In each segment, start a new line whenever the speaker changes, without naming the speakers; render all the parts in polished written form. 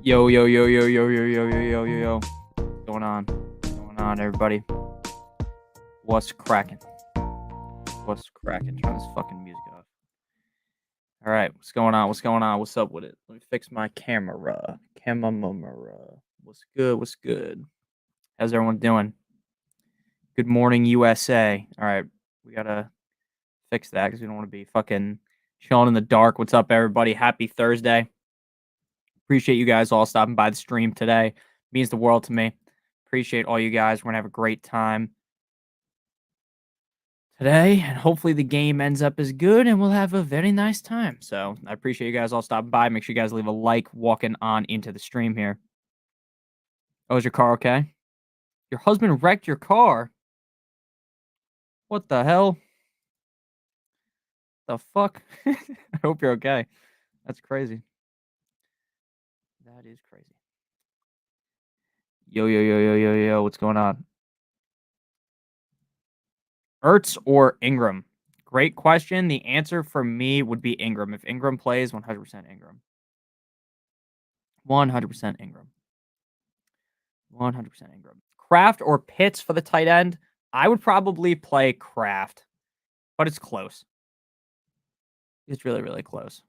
Yo, yo, yo, yo, yo, yo, yo, yo, yo, yo, yo. What's going on? What's going on, everybody? What's cracking? What's cracking? Turn this fucking music off. All right, what's going on? What's going on? What's up with it? Let me fix my camera. Camera. What's good? What's good? How's everyone doing? Good morning, USA. All right, we gotta fix that because we don't want to be fucking chilling in the dark. What's up, everybody? Happy Thursday. Appreciate you guys all stopping by the stream today. Means the world to me. Appreciate all you guys. We're gonna have a great time today, and hopefully the game ends up as good and we'll have a very nice time. So I appreciate you guys all stopping by. Make sure you guys leave a like walking on into the stream here. Oh, is your car okay? Your husband wrecked your car. What the hell? The fuck? I hope you're okay. That's crazy. That is crazy. Yo, yo, yo, yo, yo, yo. What's going on? Ertz or Ingram? Great question. The answer for me would be Ingram. If Ingram plays, 100% Ingram. 100% Ingram. 100% Ingram. Kraft or Pitts for the tight end? I would probably play Kraft, but it's close. It's really, really close.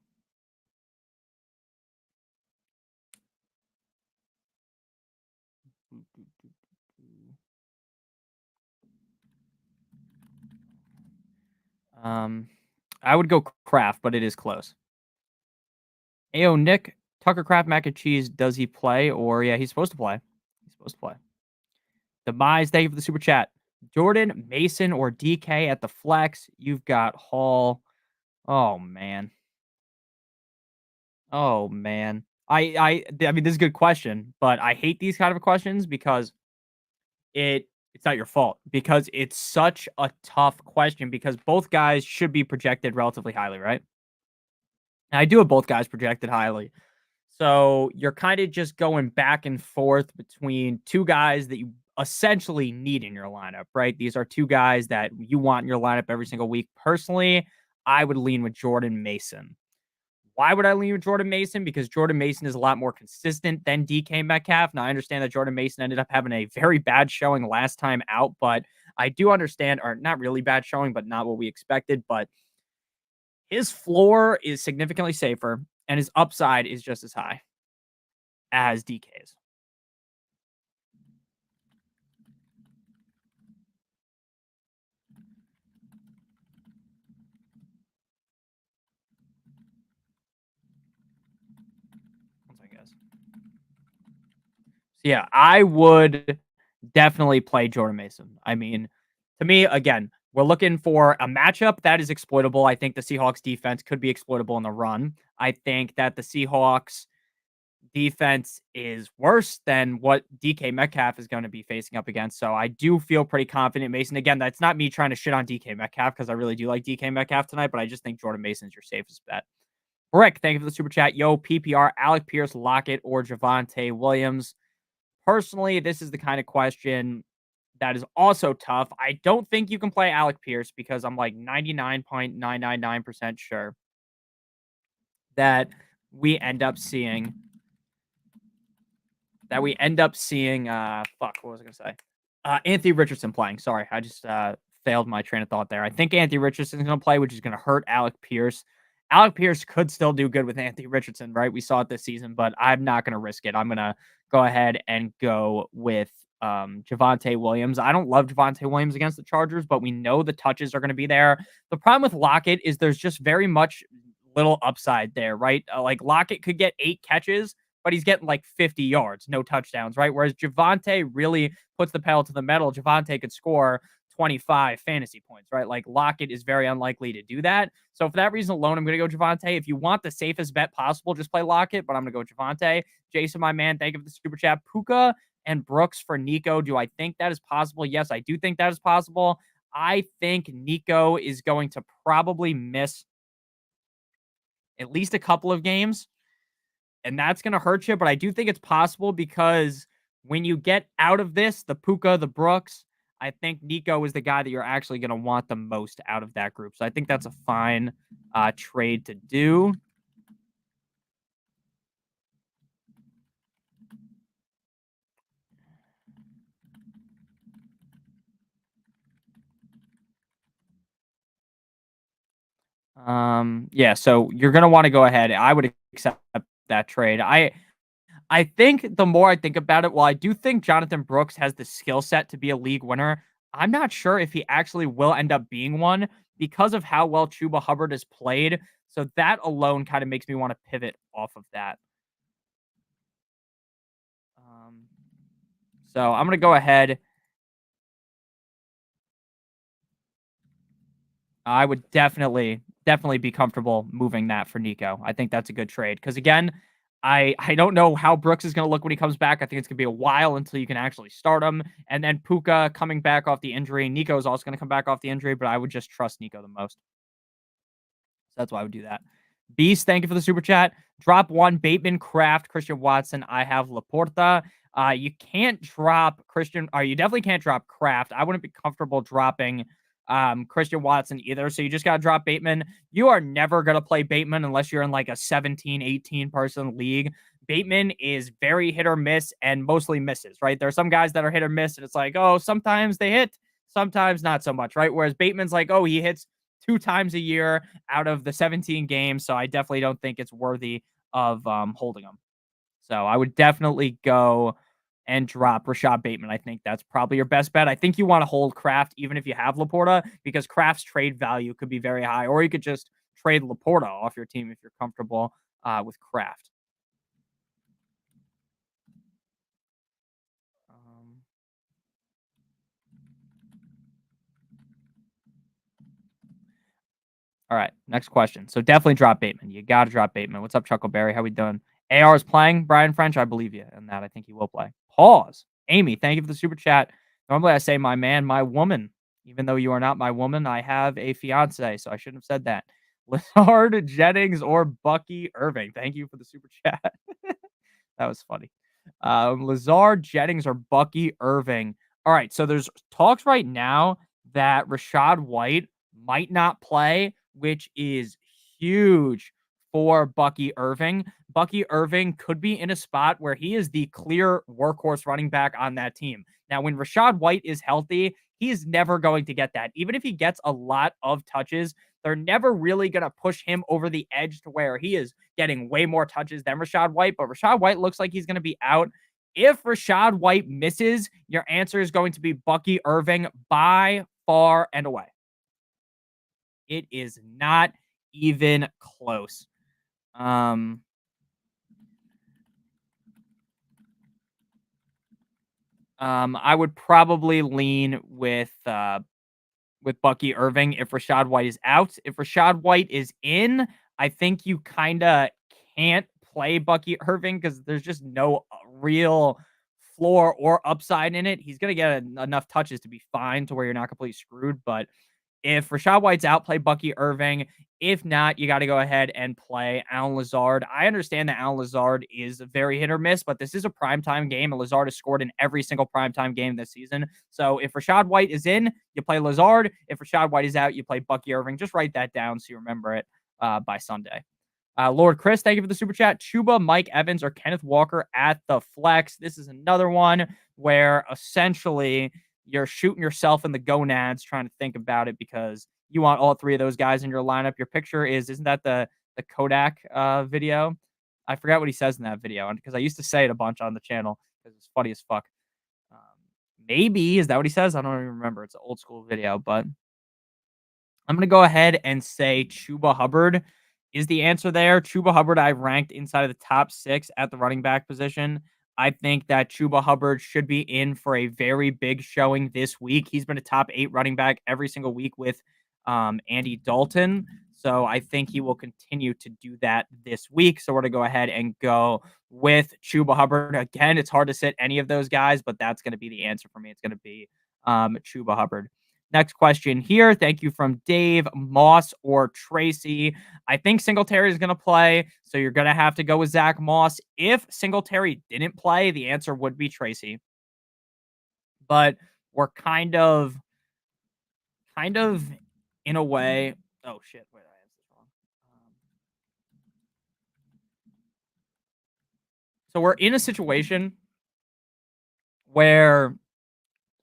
I would go Kraft, but it is close. Ayo, Nick, Tucker Kraft mac and cheese, does he play? Or, yeah, he's supposed to play. He's supposed to play. Demise, thank you for the super chat. Jordan, Mason, or DK at the flex? You've got Hall. Oh, man. Oh, man. I mean, this is a good question, but I hate these kind of questions because it's not your fault, because it's such a tough question because both guys should be projected relatively highly, right? And I do have both guys projected highly. So you're kind of just going back and forth between two guys that you essentially need in your lineup, right? These are two guys that you want in your lineup every single week. Personally, I would lean with Jordan Mason. Why would I lean with Jordan Mason? Because Jordan Mason is a lot more consistent than DK Metcalf. Now, I understand that Jordan Mason ended up having a very bad showing last time out, but I do understand, or not really bad showing, but not what we expected. But his floor is significantly safer, and his upside is just as high as DK's. So yeah, I would definitely play Jordan Mason. I mean, to me, again, we're looking for a matchup that is exploitable. I think the Seahawks defense could be exploitable in the run. I think that the Seahawks defense is worse than what DK Metcalf is going to be facing up against. So I do feel pretty confident Mason. Again, that's not me trying to shit on DK Metcalf because I really do like DK Metcalf tonight, but I just think Jordan Mason is your safest bet. Rick, thank you for the super chat. Yo, PPR, Alec Pierce, Lockett, or Javonte Williams. Personally, this is the kind of question that is also tough. I don't think you can play Alec Pierce because I'm like 99.999% sure that we end up seeing fuck, what was I gonna say? Anthony Richardson playing. Sorry, I just failed my train of thought there. I think Anthony Richardson's gonna play, which is gonna hurt Alec Pierce. Alec Pierce could still do good with Anthony Richardson, right? We saw it this season, but I'm not gonna risk it. I'm gonna go ahead and go with Javonte Williams. I don't love Javonte Williams against the Chargers, but we know the touches are going to be there. The problem with Lockett is there's just very much little upside there, right? Like Lockett could get 8 catches, but he's getting like 50 yards, no touchdowns, right? Whereas Javonte really puts the pedal to the metal. Javonte could score 25 fantasy points, right? Like Lockett is very unlikely to do that. So for that reason alone, I'm going to go Javonte. If you want the safest bet possible, just play Lockett, but I'm going to go Javonte. Jason, my man, thank you for the super chat. Puka and Brooks for Nico. Do I think that is possible? Yes, I do think that is possible. I think Nico is going to probably miss at least a couple of games, and that's going to hurt you. But I do think it's possible because when you get out of this, the Puka, the Brooks, I think Nico is the guy that you're actually going to want the most out of that group. So I think that's a fine trade to do. Yeah, so you're gonna want to go ahead. I would accept that trade. I think the more I think about it, while I do think Jonathan Brooks has the skill set to be a league winner, I'm not sure if he actually will end up being one because of how well Chuba Hubbard has played. So that alone kind of makes me want to pivot off of that. Um, so I'm gonna go ahead. I would definitely be comfortable moving that for Nico. I think that's a good trade because again, I don't know how Brooks is going to look when he comes back. I think it's going to be a while until you can actually start him. And then Puka coming back off the injury. Nico is also going to come back off the injury, but I would just trust Nico the most. So that's why I would do that. Beast, thank you for the super chat. Drop one, Bateman, Kraft, Christian Watson. I have Laporta. You can't drop Christian, or you definitely can't drop Kraft. I wouldn't be comfortable dropping Christian Watson either. So you just got to drop Bateman. You are never going to play Bateman unless you're in like a 17, 18 person league. Bateman is very hit or miss and mostly misses, right? There are some guys that are hit or miss, and it's like, oh, sometimes they hit, sometimes not so much, right? Whereas Bateman's like, oh, he hits 2 times a year out of the 17 games. So I definitely don't think it's worthy of holding him. So I would definitely go and drop Rashad Bateman. I think that's probably your best bet. I think you want to hold Kraft even if you have Laporta because Kraft's trade value could be very high, or you could just trade Laporta off your team if you're comfortable with Kraft. Um, All right, next question. So definitely drop Bateman. You got to drop Bateman. What's up, Chuckleberry? How we doing? AR is playing. Brian French, I believe you in that. I think he will play. Pause. Amy, thank you for the super chat. Normally I say my man, my woman. Even though you are not my woman, I have a fiance, so I shouldn't have said that. Lazard, Jennings, or Bucky Irving. Thank you for the super chat. That was funny. Lazard, Jennings, or Bucky Irving. All right, so there's talks right now that Rashad White might not play, which is huge for Bucky Irving. Bucky Irving could be in a spot where he is the clear workhorse running back on that team. Now, when Rashad White is healthy, he's never going to get that. Even if he gets a lot of touches, they're never really going to push him over the edge to where he is getting way more touches than Rashad White. But Rashad White looks like he's going to be out. If Rashad White misses, your answer is going to be Bucky Irving by far and away. It is not even close. I would probably lean with Bucky Irving if Rashad White is out. If Rashad White is in, I think you kind of can't play Bucky Irving because there's just no real floor or upside in it. He's going to get enough touches to be fine to where you're not completely screwed. But if Rashad White's out, play Bucky Irving. If not, you got to go ahead and play Allen Lazard. I understand that Allen Lazard is very hit or miss, but this is a primetime game, and Lazard has scored in every single primetime game this season. So if Rashad White is in, you play Lazard. If Rashad White is out, you play Bucky Irving. Just write that down so you remember it by Sunday. Lord Chris, thank you for the super chat. Chuba, Mike Evans, or Kenneth Walker at the flex. This is another one where essentially you're shooting yourself in the gonads trying to think about it because you want all three of those guys in your lineup. Your picture isn't that the Kodak video? I forgot what he says in that video because I used to say it a bunch on the channel because it's funny as fuck. Um, Maybe is that what he says? I don't even remember. It's an old school video, but I'm going to go ahead and say Chuba Hubbard is the answer there. Chuba Hubbard, I ranked inside of the top 6 at the running back position. I think that Chuba Hubbard should be in for a very big showing this week. He's been a top 8 running back every single week with Andy Dalton. So I think he will continue to do that this week. So we're going to go ahead and go with Chuba Hubbard. Again, it's hard to sit any of those guys, but that's going to be the answer for me. It's going to be Chuba Hubbard. Next question here. Thank you from Dave, Moss, or Tracy. I think Singletary is going to play, so you're going to have to go with Zach Moss. If Singletary didn't play, the answer would be Tracy. But we're kind of in a way. Oh shit! Wait, I answered this wrong. So we're in a situation where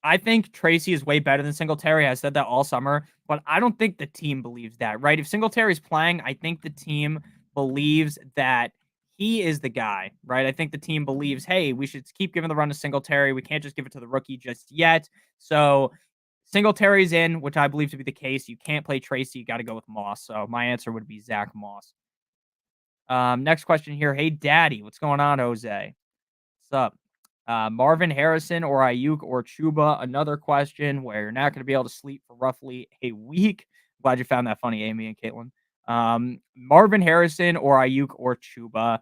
I think Tracy is way better than Singletary. I said that all summer, but I don't think the team believes that, right? If Singletary's playing, I think the team believes that he is the guy, right? I think the team believes, hey, we should keep giving the run to Singletary. We can't just give it to the rookie just yet. So Singletary's in, which I believe to be the case. You can't play Tracy. You got to go with Moss. So my answer would be Zach Moss. Next question here. Hey, Daddy, what's going on, Jose? What's up? Marvin Harrison or Ayuk or Chuba? Another question where you're not going to be able to sleep for roughly a week. Glad you found that funny, Amy and Caitlin. Marvin Harrison or Ayuk or Chuba?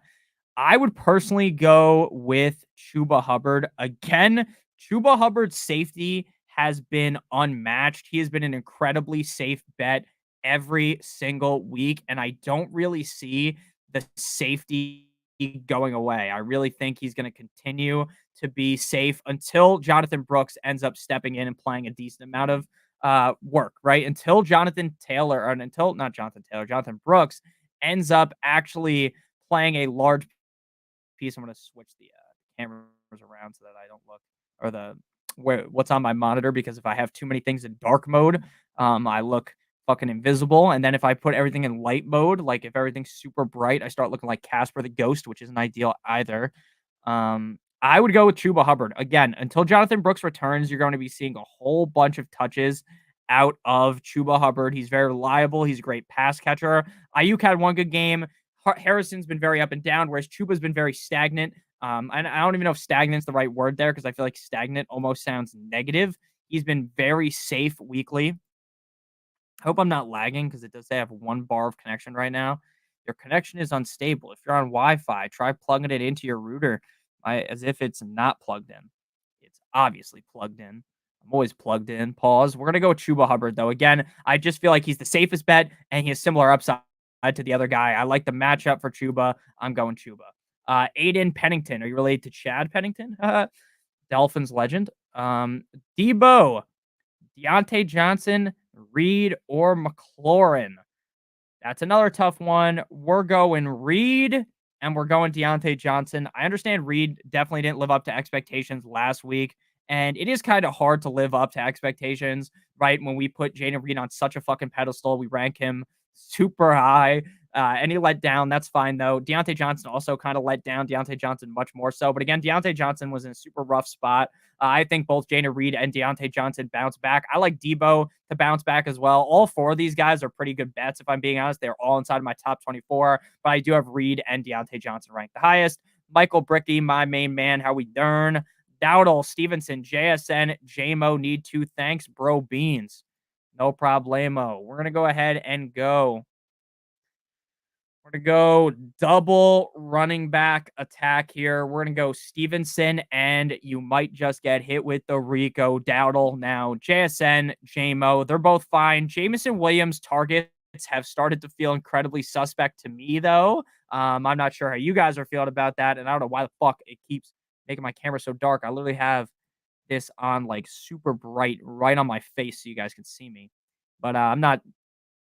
I would personally go with Chuba Hubbard. Again, Chuba Hubbard's safety has been unmatched. He has been an incredibly safe bet every single week, and I don't really see the safety going away. I really think he's going to continue to be safe until Jonathan Brooks ends up stepping in and playing a decent amount of work, right? Until Jonathan Taylor, or until not Jonathan Taylor, Jonathan Brooks ends up actually playing a large piece. I'm going to switch the cameras around so that I don't look or the what's on my monitor, because if I have too many things in dark mode, I look fucking invisible. And then if I put everything in light mode, like if everything's super bright, I start looking like Casper the Ghost, which isn't ideal either. I would go with Chuba Hubbard again until Jonathan Brooks returns. You're going to be seeing a whole bunch of touches out of Chuba Hubbard. He's very reliable. He's a great pass catcher. Ayuk had one good game. Harrison's been very up and down, whereas Chuba's been very stagnant. And I don't even know if stagnant's the right word there, because I feel like stagnant almost sounds negative. He's been very safe weekly. I hope I'm not lagging, because it does say I have 1 bar of connection right now. Your connection is unstable. If you're on Wi-Fi, try plugging it into your router as if it's not plugged in. It's obviously plugged in. I'm always plugged in. Pause. We're going to go with Chuba Hubbard, though. Again, I just feel like he's the safest bet, and he has similar upside to the other guy. I like the matchup for Chuba. I'm going Chuba. Aiden Pennington. Are you related to Chad Pennington? Dolphins legend. Debo, Deontay Johnson, Reed, or McLaurin? That's another tough one. We're going Reed, and we're going Deontay Johnson. I understand Reed definitely didn't live up to expectations last week, and it is kind of hard to live up to expectations, right? When we put Jaden Reed on such a fucking pedestal, we rank him super high, and he let down. That's fine, though. Deontay Johnson also kind of let down. Deontay Johnson much more so. But again, Deontay Johnson was in a super rough spot. I think both Jaden Reed and Deontay Johnson bounce back. I like Debo to bounce back as well. All 4 of these guys are pretty good bets, if I'm being honest. They're all inside of my top 24, but I do have Reed and Deontay Johnson ranked the highest. Michael Bricky, my main man, how we darn. Dowdle, Stevenson, JSN, JMO need to thanks, bro beans. No problemo. We're going to go ahead and go. We're going to go double running back attack here. We're going to go Stevenson, and you might just get hit with the Rico Dowdle. Now, JSN, JMO, they're both fine. Jameson Williams' targets have started to feel incredibly suspect to me, though. I'm not sure how you guys are feeling about that, and I don't know why the fuck it keeps making my camera so dark. I literally have this on like super bright right on my face so you guys can see me. But I'm not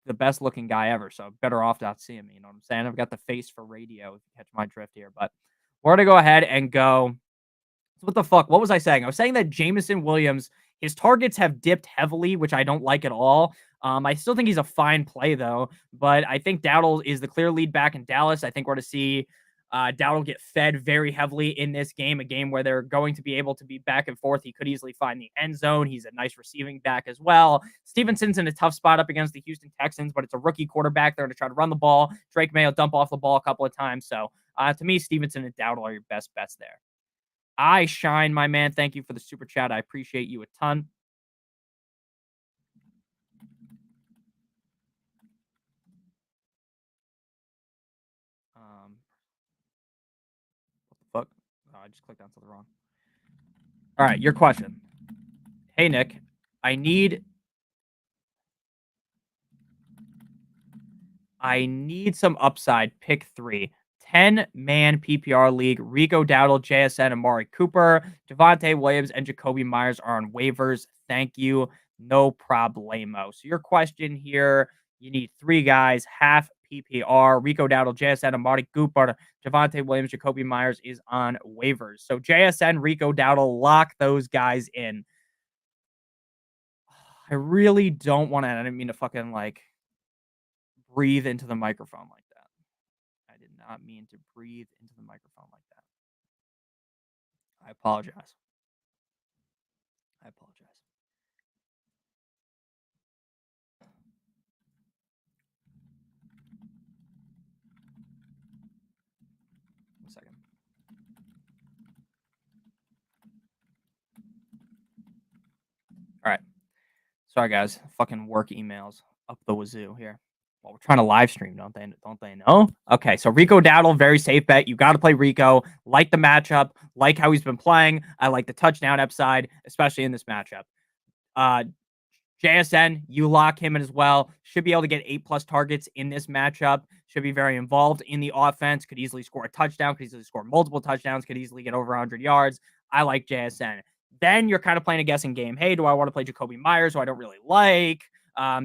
the best looking guy ever, so better off not seeing me. You know what I'm saying? I've got the face for radio, if you catch my drift here. But we're gonna go ahead and go. What the fuck? What was I saying? I was saying that Jameson Williams, his targets have dipped heavily, which I don't like at all. I still think he's a fine play, though. But I think Dowdle is the clear lead back in Dallas. I think we're to see Dowdle get fed very heavily in this game, a game where they're going to be able to be back and forth. He could easily find the end zone. He's a nice receiving back as well. Stevenson's in a tough spot up against the Houston Texans, but it's a rookie quarterback. They're going to try to run the ball. Drake May will dump off the ball a couple of times. So to me, Stevenson and Dowdle are your best bets there. I shine, my man. Thank you for the super chat. I appreciate you a ton. What the fuck? Oh, I just clicked on something wrong. All right, your question. Hey, Nick, I need some upside. Pick 3. 10-man PPR league. Rico Dowdle, JSN, Amari Cooper, Javonte Williams, and Jacoby Myers are on waivers. Thank you. No problemo. So your question here, you need 3 guys, half PPR. Rico Dowdle, JSN, Amari Cooper, Javonte Williams, Jacoby Myers is on waivers. So JSN, Rico Dowdle, lock those guys in. I really don't want to. I didn't mean to fucking like breathe into the microphone like that. I did not mean to breathe into the microphone like that. I apologize. I apologize. One second. All right. Sorry, guys. Fucking work emails up the wazoo here. Well, we're trying to live stream, don't they? Don't they know? Okay, so Rico Dowdle, very safe bet. You got to play Rico. Like the matchup. Like how he's been playing. I like the touchdown upside, especially in this matchup. Uh, JSN, you lock him in as well. Should be able to get 8+ targets in this matchup. Should be very involved in the offense. Could easily score a touchdown. Could easily score multiple touchdowns. Could easily get over 100 yards. I like JSN. Then you're kind of playing a guessing game. Hey, do I want to play Jacoby Myers, who I don't really like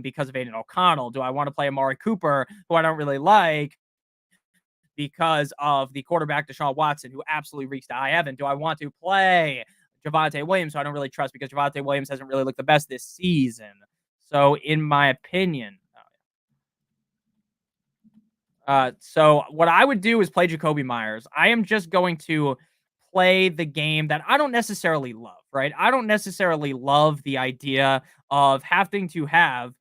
because of Aiden O'Connell? Do I want to play Amari Cooper, who I don't really like because of the quarterback Deshaun Watson, who absolutely reeks to high heaven? Do I want to play Javonte Williams, who I don't really trust because Javonte Williams hasn't really looked the best this season? So, in my opinion, so what I would do is play Jacoby Myers. I am just going to play the game that I don't necessarily love, right? I don't necessarily love the idea of having to have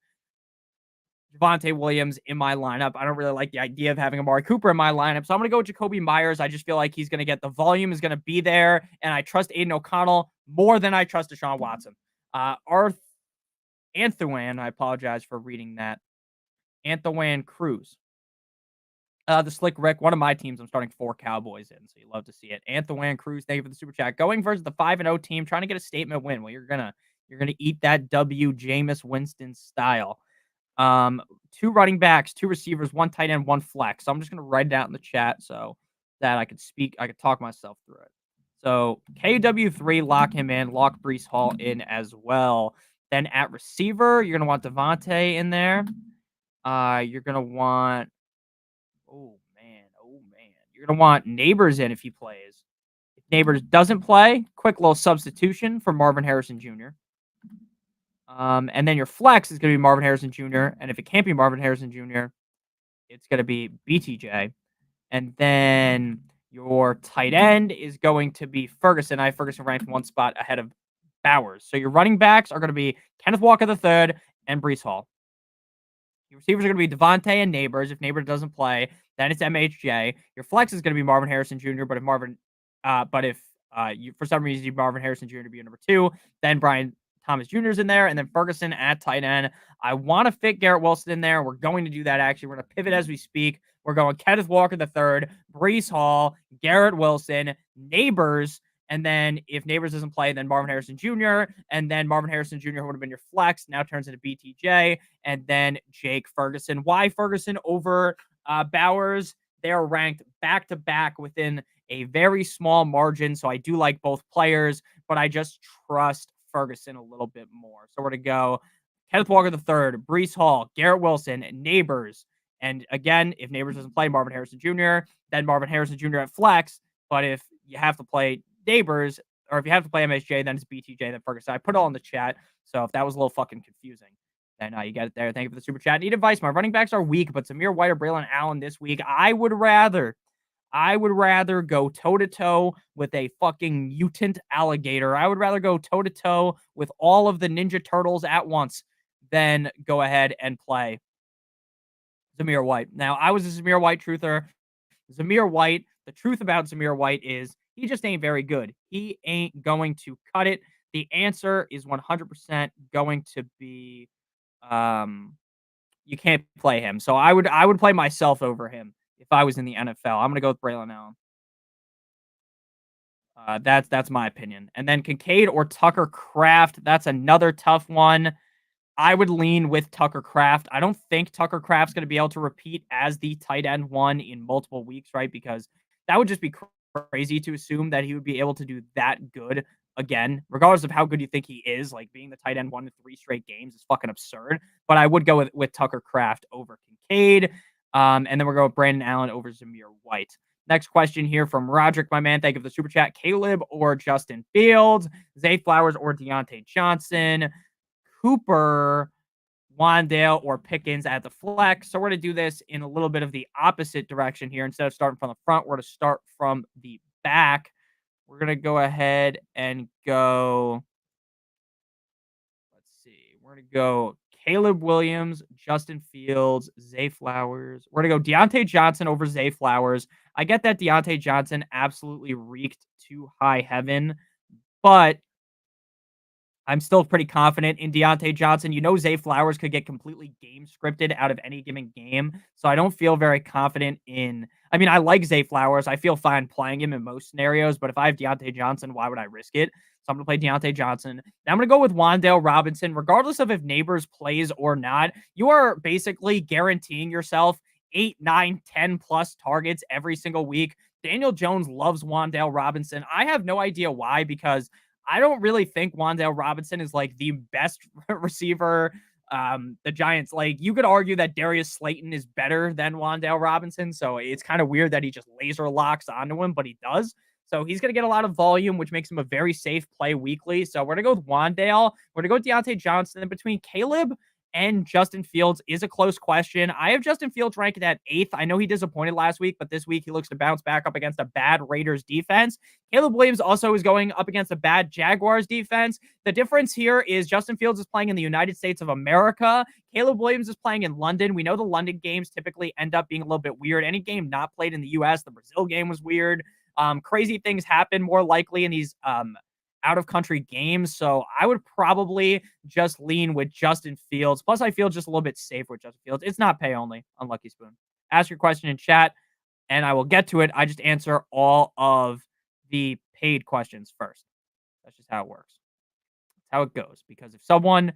Javonte Williams in my lineup. I don't really like the idea of having Amari Cooper in my lineup. So I'm going to go with Jacoby Myers. I just feel like he's going to get the volume is going to be there. And I trust Aiden O'Connell more than I trust Deshaun Watson. Anthwan, I apologize for reading that. Anthwan Cruz. The Slick Rick, one of my teams. I'm starting 4 Cowboys in, so you love to see it. Anthwan Cruz, thank you for the super chat. Going versus the 5-0 team, trying to get a statement win. Well, you're gonna eat that W, Jameis Winston style. 2 running backs, 2 receivers, 1 tight end, 1 flex. So I'm just gonna write it out in the chat so that I could talk myself through it. So KW3, lock him in, lock Breece Hall in as well. Then at receiver, you're gonna want Devontae in there. You're gonna want oh man. You're gonna want Neighbors in if he plays. If Neighbors doesn't play, quick little substitution for Marvin Harrison Jr. And then your flex is gonna be Marvin Harrison Jr. And if it can't be Marvin Harrison Jr., it's gonna be BTJ. And then your tight end is going to be Ferguson. I have Ferguson ranked 1 spot ahead of Bowers. So your running backs are going to be Kenneth Walker III and Breece Hall. Your receivers are going to be Devontae and Neighbors. If Neighbors doesn't play, then it's MHJ. Your flex is going to be Marvin Harrison Jr. But if you for some reason you Marvin Harrison Jr. to be your number 2, then Brian Thomas Jr. is in there, and then Ferguson at tight end. I want to fit Garrett Wilson in there. We're going to do that actually. We're going to pivot as we speak. We're going Kenneth Walker III, Breece Hall, Garrett Wilson, Neighbors. And then if Neighbors doesn't play, then Marvin Harrison Jr. And then Marvin Harrison Jr., who would have been your flex, now turns into BTJ. And then Jake Ferguson. Why Ferguson over Bowers? They are ranked back-to-back within a very small margin. So I do like both players, but I just trust Ferguson a little bit more. So we're going to go Kenneth Walker III, Breece Hall, Garrett Wilson, Neighbors. And again, if Neighbors doesn't play Marvin Harrison Jr., then Marvin Harrison Jr. at flex. But if you have to play Neighbors, or if you have to play MSJ, then it's BTJ, then Ferguson. I put it all in the chat. So if that was a little fucking confusing, then you get it there. Thank you for the super chat. Need advice. My running backs are weak, but Zamir White or Braylon Allen this week. I would rather go toe-to-toe with a fucking mutant alligator. I would rather go toe-to-toe with all of the Ninja Turtles at once than go ahead and play Zamir White. Now, I was a Zamir White truther. Zamir White, the truth about Zamir White is he just ain't very good. He ain't going to cut it. The answer is 100% going to be you can't play him. So I would play myself over him if I was in the NFL. I'm gonna go with Braylon Allen. That's my opinion. And then Kincaid or Tucker Kraft. That's another tough one. I would lean with Tucker Kraft. I don't think Tucker Kraft's going to be able to repeat as the tight end 1 in multiple weeks, right? Because that would just be crazy to assume that he would be able to do that good again, regardless of how good you think he is. Like being the tight end 1 in 3 straight games is fucking absurd. But I would go with Tucker Kraft over Kincaid. And then we're going with Brandon Allen over Zamir White. Next question here from Roderick, my man. Thank you for the super chat. Caleb or Justin Fields, Zay Flowers or Deontay Johnson. Cooper, Wandale, or Pickens at the flex. So we're going to do this in a little bit of the opposite direction here. Instead of starting from the front, we're going to start from the back. We're going to go ahead and go. Let's see. We're going to go Caleb Williams, Justin Fields, Zay Flowers. We're going to go Deontay Johnson over Zay Flowers. I get that Deontay Johnson absolutely reeked to high heaven, but I'm still pretty confident in Deontay Johnson. You know, Zay Flowers could get completely game scripted out of any given game. So I don't feel very confident in. I mean, I like Zay Flowers. I feel fine playing him in most scenarios. But if I have Deontay Johnson, why would I risk it? So I'm going to play Deontay Johnson. Now I'm going to go with Wandale Robinson. Regardless of if Neighbors plays or not, you are basically guaranteeing yourself 8, 9, 10 plus targets every single week. Daniel Jones loves Wandale Robinson. I have no idea why, because I don't really think Wandale Robinson is like the best receiver. The Giants, like, you could argue that Darius Slayton is better than Wandale Robinson. So it's kind of weird that he just laser locks onto him, but he does. So he's going to get a lot of volume, which makes him a very safe play weekly. So we're going to go with Wandale. We're going to go with Deontay Johnson. And between Caleb and Justin Fields is a close question. I have Justin Fields ranked at 8th. I know he disappointed last week, but this week he looks to bounce back up against a bad Raiders defense. Caleb Williams also is going up against a bad Jaguars defense. The difference here is Justin Fields is playing in the United States of America. Caleb Williams is playing in London. We know the London games typically end up being a little bit weird. Any game not played in the U.S., the Brazil game was weird. Crazy things happen more likely in these out of country games. So I would probably just lean with Justin Fields. Plus, I feel just a little bit safer with Justin Fields. It's not pay only on Lucky Spoon. Ask your question in chat and I will get to it. I just answer all of the paid questions first. That's just how it works. That's how it goes. Because if someone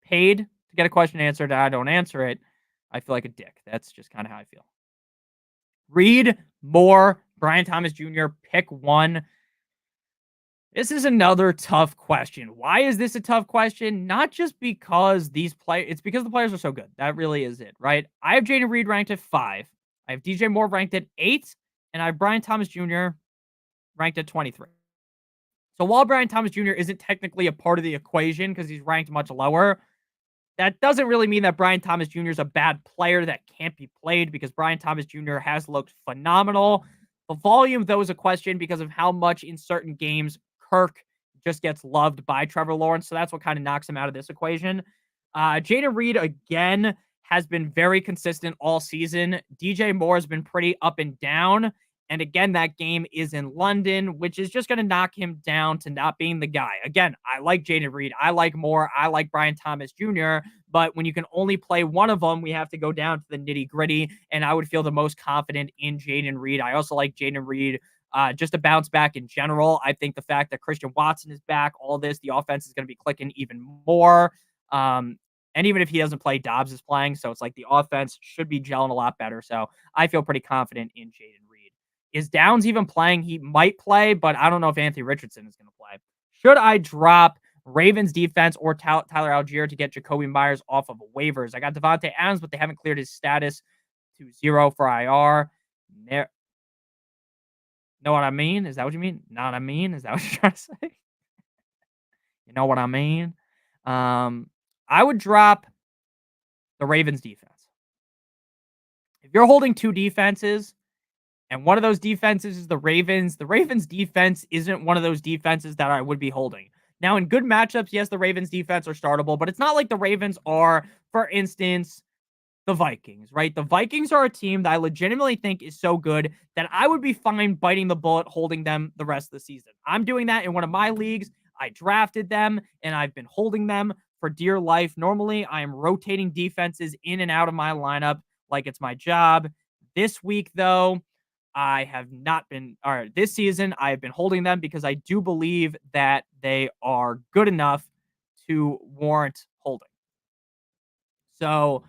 paid to get a question answered and I don't answer it, I feel like a dick. That's just kind of how I feel. Read more. Brian Thomas Jr., pick one. This is another tough question. Why is this a tough question? Not just because it's because the players are so good. That really is it, right? I have Jaden Reed ranked at 5. I have DJ Moore ranked at 8. And I have Brian Thomas Jr. ranked at 23. So while Brian Thomas Jr. isn't technically a part of the equation because he's ranked much lower, that doesn't really mean that Brian Thomas Jr. is a bad player that can't be played, because Brian Thomas Jr. has looked phenomenal. The volume, though, is a question because of how much in certain games Kirk just gets loved by Trevor Lawrence. So that's what kind of knocks him out of this equation. Jaden Reed, again, has been very consistent all season. DJ Moore has been pretty up and down. And again, that game is in London, which is just going to knock him down to not being the guy. Again, I like Jaden Reed. I like Moore. I like Brian Thomas Jr. But when you can only play one of them, we have to go down to the nitty gritty. And I would feel the most confident in Jaden Reed. I also like Jaden Reed just to bounce back in general. I think the fact that Christian Watson is back, all this, the offense is going to be clicking even more. And even if he doesn't play, Dobbs is playing. So it's like the offense should be gelling a lot better. So I feel pretty confident in Jaden Reed. Is Downs even playing? He might play, but I don't know if Anthony Richardson is going to play. Should I drop Ravens defense or Tyler Algier to get Jacoby Myers off of waivers? I got Devontae Adams, but they haven't cleared his status to 0 for IR. Know what I mean? Is that what you mean? Know what I mean? Is that what you're trying to say? You know what I mean? I would drop the Ravens defense. If you're holding two defenses, and one of those defenses is the Ravens defense isn't one of those defenses that I would be holding. Now, in good matchups, yes, the Ravens defense are startable, but it's not like the Ravens are, for instance, the Vikings, right? The Vikings are a team that I legitimately think is so good that I would be fine biting the bullet holding them the rest of the season. I'm doing that in one of my leagues. I drafted them, and I've been holding them for dear life. Normally, I am rotating defenses in and out of my lineup like it's my job. This week, though, I have not been, or this season, I have been holding them because I do believe that they are good enough to warrant holding. So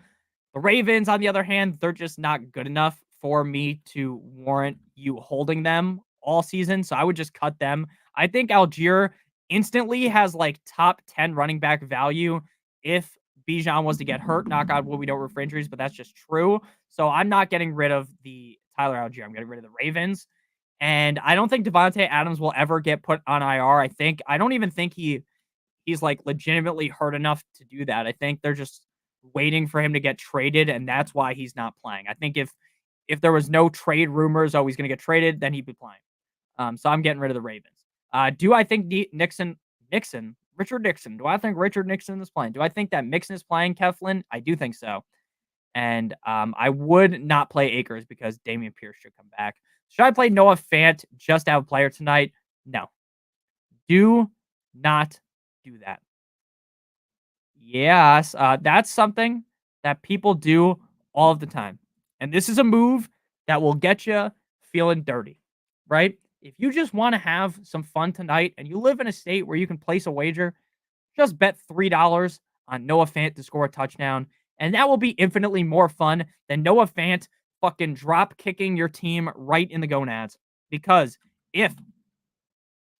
the Ravens, on the other hand, they're just not good enough for me to warrant you holding them all season. So I would just cut them. I think Algier instantly has like top 10 running back value if Bijan was to get hurt. Knock on wood, we don't root for injuries, but that's just true. So I'm not getting rid of the Tyler Algier. I'm getting rid of the Ravens. And I don't think Devontae Adams will ever get put on IR. I don't even think he he's like legitimately hurt enough to do that. I think they're just waiting for him to get traded, and that's why he's not playing. I think if there was no trade rumors, oh, he's going to get traded, then he'd be playing. So I'm getting rid of the Ravens. Do I think Richard Nixon? Do I think Richard Nixon is playing? Do I think that Mixon is playing, Keflin? I do think so. And I would not play Akers because Damian Pierce should come back. Should I play Noah Fant just out player tonight? No. Do not do that. Yes, that's something that people do all of the time. And this is a move that will get you feeling dirty, right? If you just want to have some fun tonight and you live in a state where you can place a wager, just bet $3 on Noah Fant to score a touchdown. And that will be infinitely more fun than Noah Fant fucking drop kicking your team right in the gonads. Because if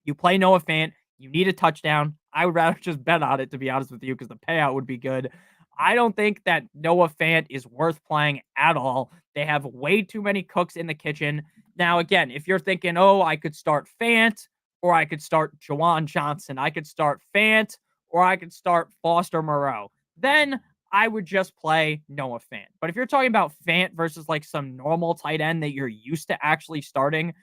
you play Noah Fant, you need a touchdown. I would rather just bet on it, to be honest with you, because the payout would be good. I don't think that Noah Fant is worth playing at all. They have way too many cooks in the kitchen. Now, again, if you're thinking, oh, I could start Fant, or I could start Jawan Johnson, I could start Fant, or I could start Foster Moreau, then I would just play Noah Fant. But if you're talking about Fant versus like some normal tight end that you're used to actually starting,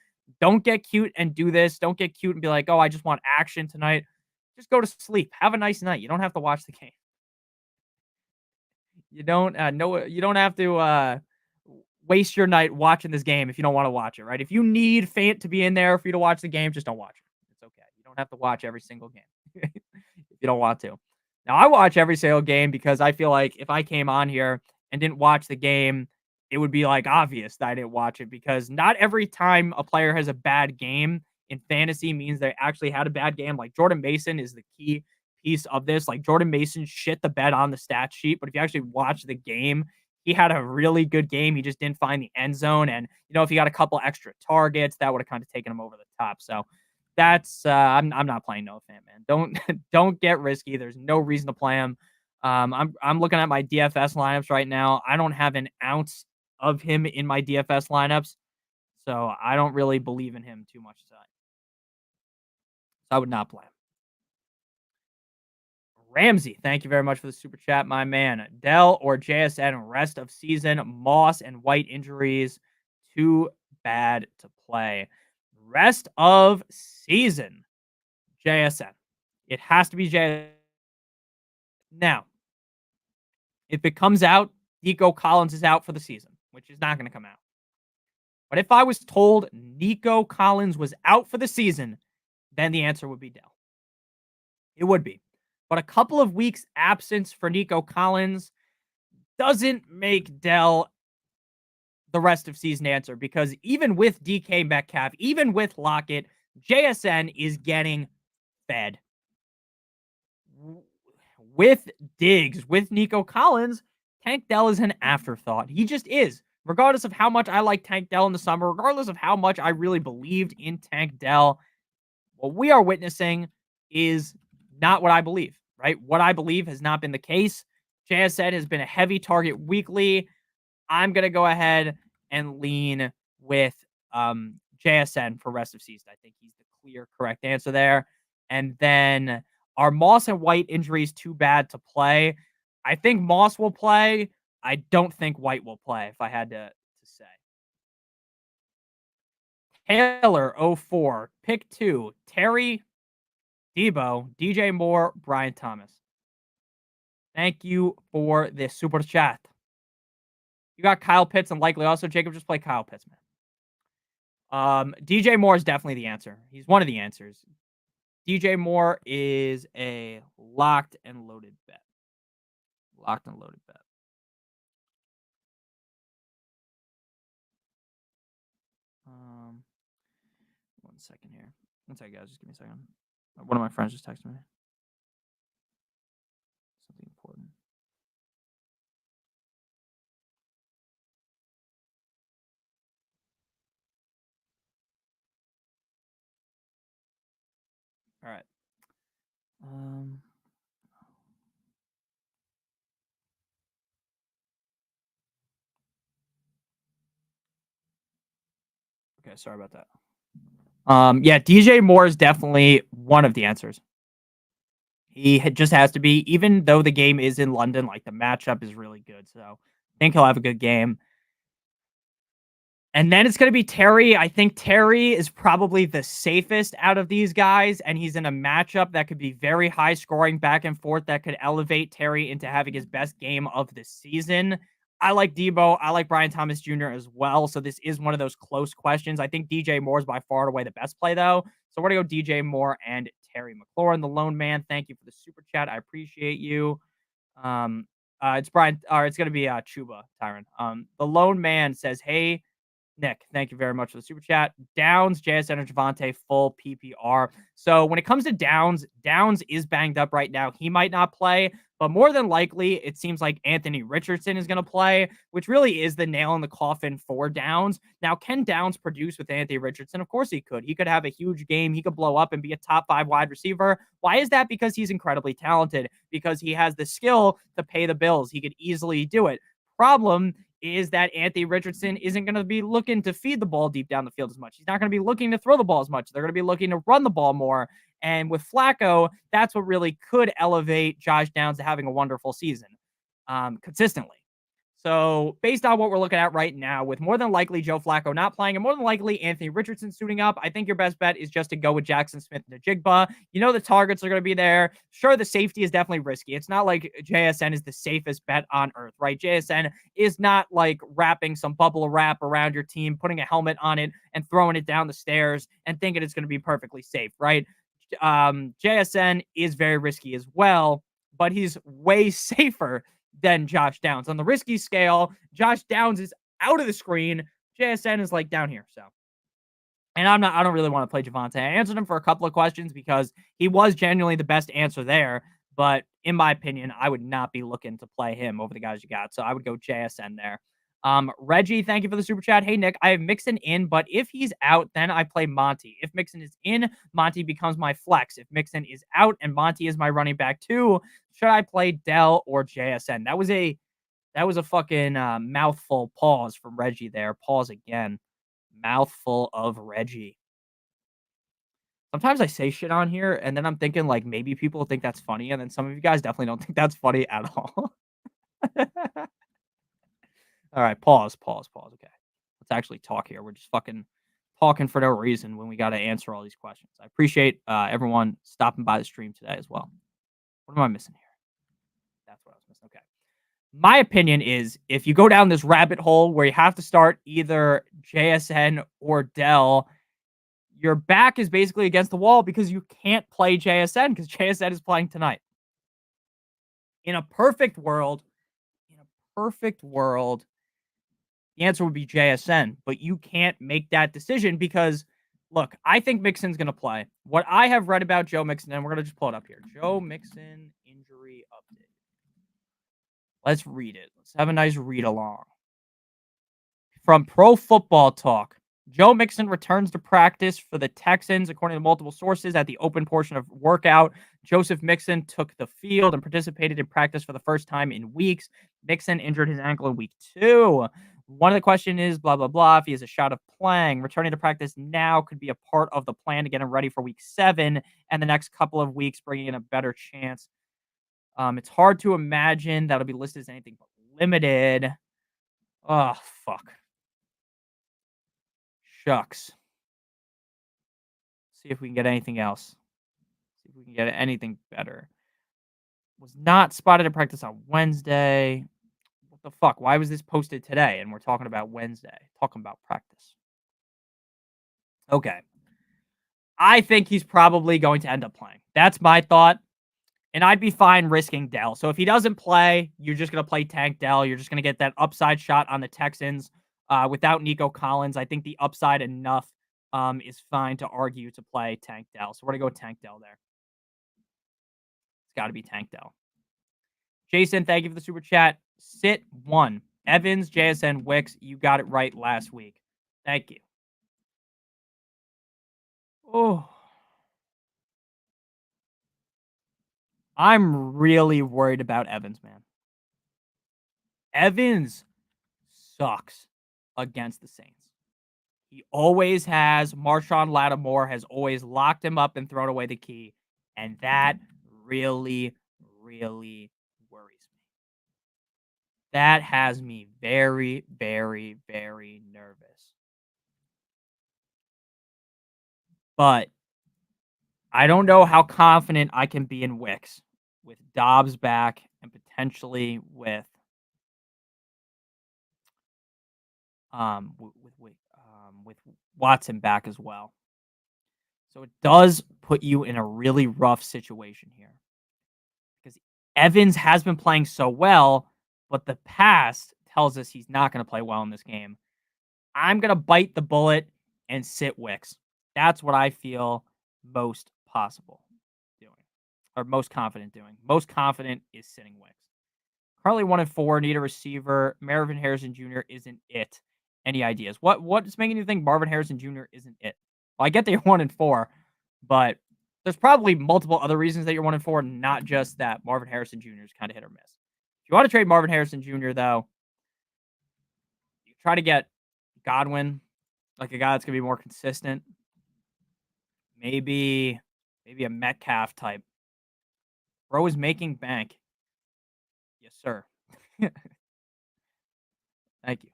don't get cute and do this. Don't get cute and be like, oh, I just want action tonight. Just go to sleep. Have a nice night. You don't have to watch the game. You don't know you don't have to waste your night watching this game if you don't want to watch it, right? If you need Fant to be in there for you to watch the game, just don't watch it. It's okay. You don't have to watch every single game if you don't want to. Now, I watch every single game because I feel like if I came on here and didn't watch the game, it would be like obvious that I didn't watch it because not every time a player has a bad game in fantasy means they actually had a bad game. Like Jordan Mason is the key piece of this. Like Jordan Mason shit the bed on the stat sheet, but if you actually watch the game, he had a really good game. He just didn't find the end zone. And, if he got a couple extra targets, that would have kind of taken him over the top. So that's I'm not playing Noah Fant, man. Don't get risky. There's no reason to play him. I'm looking at my DFS lineups right now. I don't have an ounce of him in my DFS lineups, so I don't really believe in him too much tonight. So I would not play him. Ramsey, thank you very much for the super chat, my man. Dell or JSN rest of season, Moss and White injuries, too bad to play. Rest of season, JSN. It has to be JSN. Now, if it comes out, Nico Collins is out for the season, which is not going to come out. But if I was told Nico Collins was out for the season, then the answer would be Dell. It would be. But a couple of weeks absence for Nico Collins doesn't make Dell the rest of season answer because even with DK Metcalf, even with Lockett, JSN is getting fed. With Diggs, with Nico Collins, Tank Dell is an afterthought. He just is. Regardless of how much I like Tank Dell in the summer, regardless of how much I really believed in Tank Dell, what we are witnessing is not what I believe, right? What I believe has not been the case. JSN has been a heavy target weekly. I'm going to go ahead and lean with JSN for rest of season. I think he's the clear correct answer there. And then are Moss and White injuries too bad to play? I think Moss will play. I don't think White will play, if I had to say. Taylor 04, pick 2, Terry, Debo, DJ Moore, Brian Thomas. Thank you for the super chat. You got Kyle Pitts and likely also Jacob. Just play Kyle Pitts, man. DJ Moore is definitely the answer. He's one of the answers. DJ Moore is a locked and loaded bet. Locked and loaded bet. One second here. One second, guys. Just give me a second. One of my friends just texted me. Something important. All right. Okay, sorry about that. Yeah, DJ Moore is definitely one of the answers. Just has to be, even though the game is in London, like the matchup is really good. So I think he'll have a good game. And then it's going to be Terry. I think Terry is probably the safest out of these guys, and he's in a matchup that could be very high scoring back and forth that could elevate Terry into having his best game of the season. I like Debo. I like Brian Thomas Jr. as well. So this is one of those close questions. I think DJ Moore is by far and away the best play, though. So we're going to go DJ Moore and Terry McLaurin, the lone man. Thank you for the super chat. I appreciate you. Um, it's Brian, or it's going to be Chuba Tyron. The lone man says, "Hey, Nick, thank you very much for the super chat. Downs, JSN, or Javante, full PPR. So when it comes to Downs, Downs is banged up right now. He might not play, but more than likely, it seems like Anthony Richardson is going to play, which really is the nail in the coffin for Downs. Now, can Downs produce with Anthony Richardson? Of course he could. He could have a huge game. He could blow up and be a top 5 wide receiver. Why is that? Because he's incredibly talented, because he has the skill to pay the bills. He could easily do it. Problem is that Anthony Richardson isn't going to be looking to feed the ball deep down the field as much. He's not going to be looking to throw the ball as much. They're going to be looking to run the ball more. And with Flacco, that's what really could elevate Josh Downs to having a wonderful season consistently. So based on what we're looking at right now, with more than likely Joe Flacco not playing and more than likely Anthony Richardson suiting up, I think your best bet is just to go with Jackson Smith and Najigba. You know the targets are going to be there. Sure, the safety is definitely risky. It's not like JSN is the safest bet on earth, right? JSN is not like wrapping some bubble wrap around your team, putting a helmet on it, and throwing it down the stairs and thinking it's going to be perfectly safe, right? JSN is very risky as well, but he's way safer than Josh Downs. On the risky scale, Josh Downs is out of the screen. JSN is like down here. So, and I don't really want to play Javante. I answered him for a couple of questions because he was genuinely the best answer there. But in my opinion, I would not be looking to play him over the guys you got. So I would go JSN there. Reggie, thank you for the super chat. Hey, Nick, I have Mixon in, but if he's out, then I play Monty. If Mixon is in, Monty becomes my flex. If Mixon is out and Monty is my running back too, should I play Dell or JSN? That was a fucking mouthful pause from Reggie there. Pause again. Mouthful of Reggie. Sometimes I say shit on here and then I'm thinking like maybe people think that's funny, and then some of you guys definitely don't think that's funny at all. All right, pause. Okay. Let's actually talk here. We're just fucking talking for no reason when we got to answer all these questions. I appreciate everyone stopping by the stream today as well. What am I missing here? That's what I was missing. Okay. My opinion is if you go down this rabbit hole where you have to start either JSN or Dell, your back is basically against the wall because you can't play JSN because JSN is playing tonight. In a perfect world, the answer would be JSN, but you can't make that decision because, look, I think Mixon's going to play. What I have read about Joe Mixon, and we're going to just pull it up here. Joe Mixon injury update. Let's read it. Let's have a nice read along. From Pro Football Talk, Joe Mixon returns to practice for the Texans, according to multiple sources. At the open portion of workout, Joseph Mixon took the field and participated in practice for the first time in weeks. Mixon injured his ankle in week 2. One of the question is, blah, blah, blah, if he has a shot of playing. Returning to practice now could be a part of the plan to get him ready for week 7 and the next couple of weeks, bringing in a better chance. It's hard to imagine that'll be listed as anything but limited. Oh, fuck. Shucks. See if we can get anything else. See if we can get anything better. Was not spotted in practice on Wednesday. What the fuck? Why was this posted today? And we're talking about Wednesday. Talking about practice. Okay. I think he's probably going to end up playing. That's my thought. And I'd be fine risking Dell. So if he doesn't play, you're just going to play Tank Dell. You're just going to get that upside shot on the Texans without Nico Collins. I think the upside enough is fine to argue to play Tank Dell. So we're going to go with Tank Dell there. It's got to be Tank Dell. Jason, thank you for the super chat. Sit 1. Evans, JSN, Wicks. You got it right last week. Thank you. Oh. I'm really worried about Evans, man. Evans sucks against the Saints. He always has. Marshawn Lattimore has always locked him up and thrown away the key. And that really, really worries me. That has me very, very, very nervous. But I don't know how confident I can be in Wicks with Dobbs back and potentially with Watson back as well. So it does put you in a really rough situation here because Evans has been playing so well, but the past tells us he's not going to play well in this game. I'm going to bite the bullet and sit Wicks. That's what I feel most possible doing or most confident doing. Most confident is sitting Wicks. Currently 1-4, need a receiver. Marvin Harrison Jr. isn't it. Any ideas? What's making you think Marvin Harrison Jr. isn't it? Well, I get that you're 1-4, but there's probably multiple other reasons that you're 1-4, not just that Marvin Harrison Jr. is kind of hit or miss. If you want to trade Marvin Harrison Jr., though, you try to get Godwin, like a guy that's gonna be more consistent. Maybe a Metcalf type. Bro is making bank. Yes, sir. Thank you.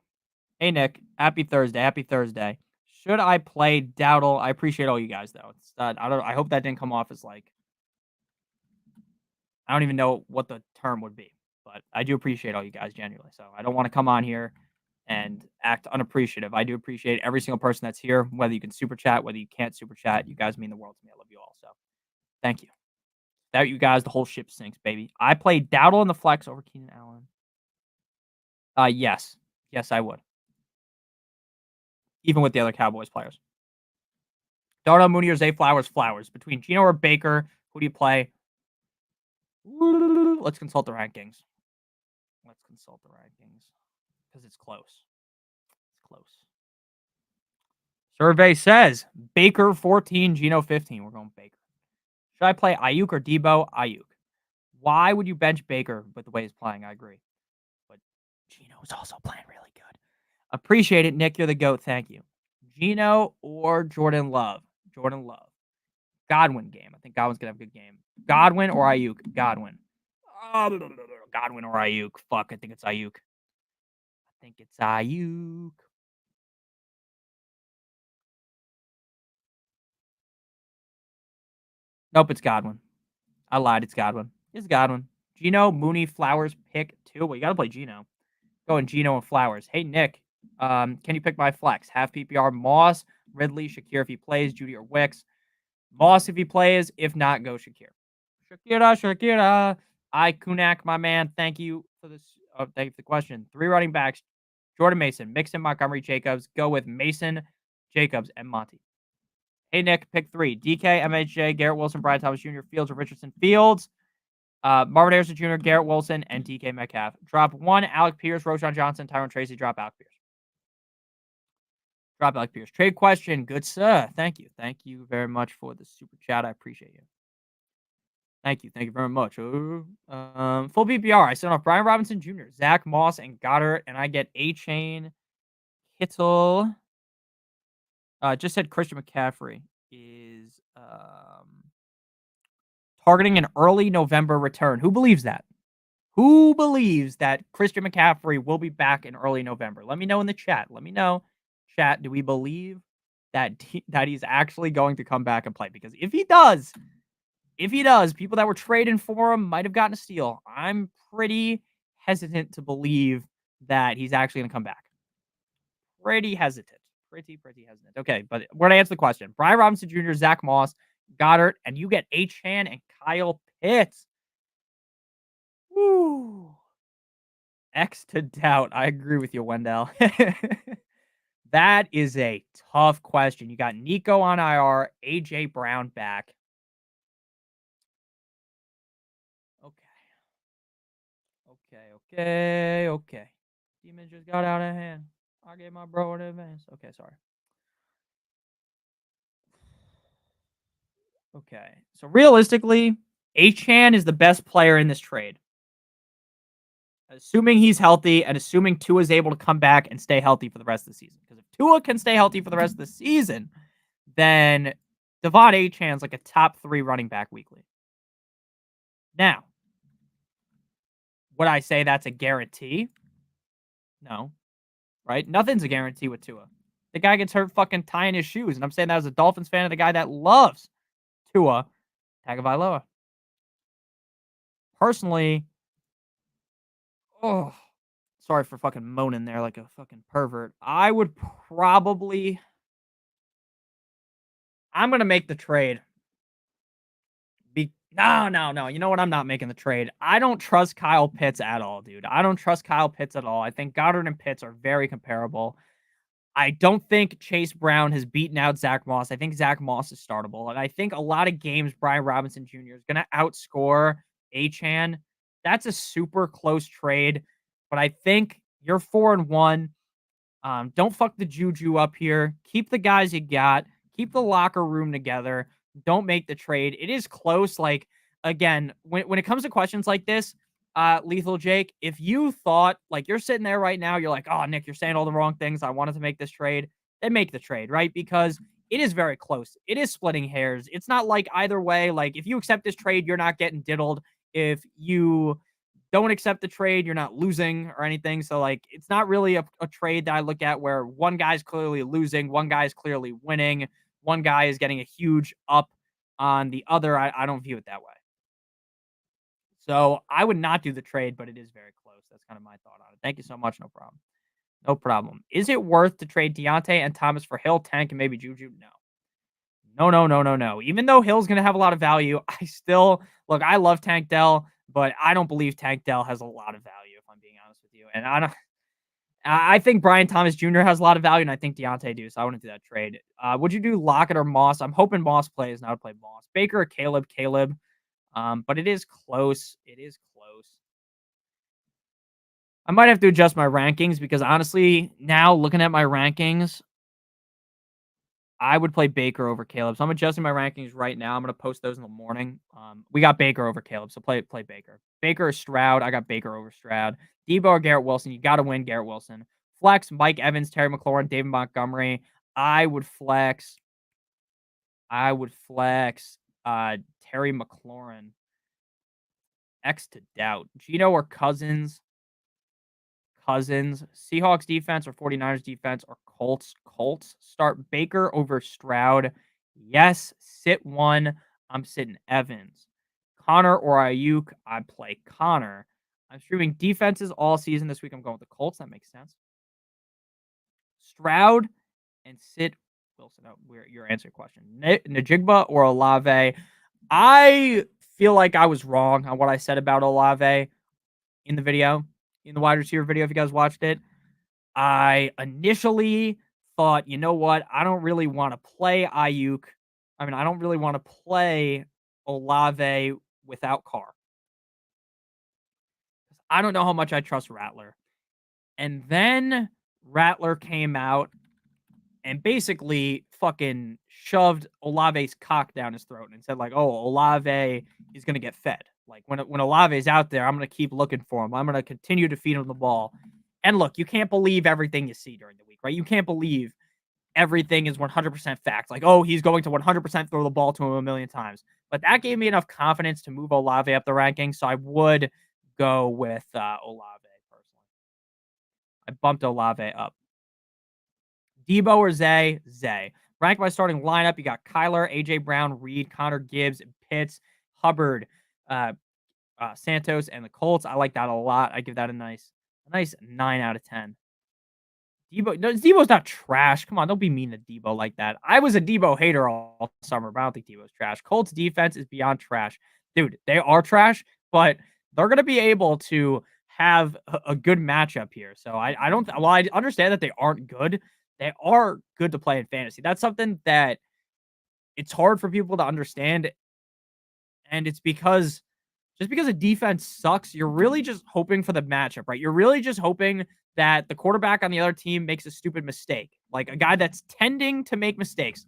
Hey, Nick. Happy Thursday. Happy Thursday. Should I play Dowdle? I appreciate all you guys, though. It's I hope that didn't come off as like I don't even know what the term would be, but I do appreciate all you guys genuinely. So I don't want to come on here and act unappreciative. I do appreciate every single person that's here, whether you can super chat, whether you can't super chat. You guys mean the world to me. I love you all. So thank you. Without you guys, the whole ship sinks, baby. I played Dowdle in the flex over Keenan Allen. Yes. Yes, I would. Even with the other Cowboys players. Darnell Mooney or Zay Flowers? Flowers. Between Gino or Baker, who do you play? Let's consult the rankings. Let's consult the rankings. Because it's close. It's close. Survey says Baker 14, Gino 15. We're going Baker. Should I play Ayuk or Debo? Ayuk. Why would you bench Baker with the way he's playing? I agree. But Gino's also playing really good. Appreciate it, Nick. You're the GOAT. Thank you. Gino or Jordan Love? Jordan Love. Godwin game. I think Godwin's going to have a good game. Godwin or Ayuk? Godwin. Godwin or Ayuk. Fuck, I think it's Ayuk. I think it's Ayuk. Nope, it's Godwin. I lied. It's Godwin. It's Godwin. Gino, Mooney, Flowers, pick 2. Well, you got to play Gino. Going Gino and Flowers. Hey, Nick, can you pick my flex? Half PPR, Moss, Ridley, Shakir if he plays, Judy or Wicks. Moss if he plays. If not, go Shakir. Shakira. I Kunak, my man. Thank you for this. Thank you for the question. 3 running backs: Jordan Mason, Mixon, Montgomery, Jacobs. Go with Mason, Jacobs, and Monty. Hey, Nick, pick 3. DK, MHJ, Garrett Wilson, Brian Thomas Jr., Fields, or Richardson. Fields. Marvin Harrison Jr., Garrett Wilson, and DK Metcalf. Drop 1, Alec Pierce, Roshan Johnson, Tyron Tracy. Drop Alec Pierce. Drop Alec Pierce. Trade question. Good, sir. Thank you. Thank you very much for the super chat. I appreciate you. Thank you. Thank you very much. Full PPR. I sent off Brian Robinson Jr., Zach Moss, and Goddard, and I get A-Chain, Kittle. Just said Christian McCaffrey is targeting an early November return. Who believes that? Who believes that Christian McCaffrey will be back in early November? Let me know in the chat. Let me know, chat. Do we believe that he's actually going to come back and play? Because if he does, people that were trading for him might have gotten a steal. I'm pretty hesitant to believe that he's actually going to come back. Pretty hesitant. Pretty hesitant. Okay, but we're going to answer the question. Brian Robinson Jr., Zach Moss, Goddard, and you get H-Chan and Kyle Pitts. Woo. X to doubt. I agree with you, Wendell. That is a tough question. You got Nico on IR, AJ Brown back. Okay. Demon just got out of hand. I gave my bro an advance. Okay, sorry. Okay. So realistically, H-Chan is the best player in this trade. Assuming he's healthy and assuming Tua is able to come back and stay healthy for the rest of the season. Because if Tua can stay healthy for the rest of the season, then Devon H-Chan's like a top 3 running back weekly. Now, would I say that's a guarantee? No, right? Nothing's a guarantee with Tua. The guy gets hurt fucking tying his shoes, and I'm saying that as a Dolphins fan of the guy that loves Tua Tagovailoa. Personally, oh, sorry for fucking moaning there like a fucking pervert. I would probably I'm gonna make the trade. No. You know what? I'm not making the trade. I don't trust Kyle Pitts at all, dude. I don't trust Kyle Pitts at all. I think Goddard and Pitts are very comparable. I don't think Chase Brown has beaten out Zach Moss. I think Zach Moss is startable. And I think a lot of games Brian Robinson Jr. is going to outscore Achan. That's a super close trade. But I think you're 4-1. Don't fuck the juju up here. Keep the guys you got. Keep the locker room together. Don't make the trade. It is close. Like, again, when it comes to questions like this, Lethal Jake, if you thought, like, you're sitting there right now, you're like, oh, Nick, you're saying all the wrong things. I wanted to make this trade. Then make the trade, right? Because it is very close. It is splitting hairs. It's not like either way. Like, if you accept this trade, you're not getting diddled. If you don't accept the trade, you're not losing or anything. So, like, it's not really a trade that I look at where one guy's clearly losing, one guy's clearly winning, one guy is getting a huge up on the other. I don't view it that way. So I would not do the trade, but it is very close. That's kind of my thought on it. Thank you so much. No problem. No problem. Is it worth to trade Deontay and Thomas for Hill, Tank, and maybe Juju? No. No. Even though Hill's going to have a lot of value, I still look. I love Tank Dell, but I don't believe Tank Dell has a lot of value. If I'm being honest with you, and I don't. I think Brian Thomas Jr. has a lot of value, and I think Deontay do. So I wouldn't do that trade. Would you do Lockett or Moss? I'm hoping Moss plays, and I would play Moss. Baker or Caleb? Caleb. But it is close. It is close. I might have to adjust my rankings because honestly, now looking at my rankings, I would play Baker over Caleb. So I'm adjusting my rankings right now. I'm going to post those in the morning. We got Baker over Caleb, so play Baker. Baker or Stroud. I got Baker over Stroud. Debo or Garrett Wilson. You got to win Garrett Wilson. Flex, Mike Evans, Terry McLaurin, David Montgomery. I would flex Terry McLaurin. X to doubt. Gino or Cousins. Seahawks defense or 49ers defense or Colts. Start Baker over Stroud. Yes. Sit one. I'm sitting Evans. Connor or Ayuk. I play Connor. I'm streaming defenses all season this week. I'm going with the Colts. That makes sense. Stroud and sit Wilson. Oh, your answer question. Najigba or Olave. I feel like I was wrong on what I said about Olave in the video, in the wide receiver video, if you guys watched it. I initially thought, you know what? I don't really want to play Ayuk. I don't really want to play Olave without Carr. I don't know how much I trust Rattler. And then Rattler came out and basically fucking shoved Olave's cock down his throat and said, like, oh, Olave is going to get fed. Like, when Olave's out there, I'm going to keep looking for him. I'm going to continue to feed him the ball. And look, you can't believe everything you see during the week, right? You can't believe everything is 100% fact. Like, oh, he's going to 100% throw the ball to him a million times. But that gave me enough confidence to move Olave up the rankings, so I would go with Olave personally. I bumped Olave up. Debo or Zay? Zay. Rank my starting lineup. You got Kyler, AJ Brown, Reed, Connor Gibbs, Pitts, Hubbard, Santos, and the Colts. I like that a lot. I give that a nice 9 out of 10. Debo's not trash. Come on, don't be mean to Debo like that. I was a Debo hater all summer, but I don't think Debo's trash. Colts defense is beyond trash. Dude, they are trash, but they're going to be able to have a good matchup here. So I don't, well, I understand that they aren't good. They are good to play in fantasy. That's something that it's hard for people to understand. And it's because just because a defense sucks, you're really just hoping for the matchup, right? You're really just hoping that the quarterback on the other team makes a stupid mistake. Like a guy that's tending to make mistakes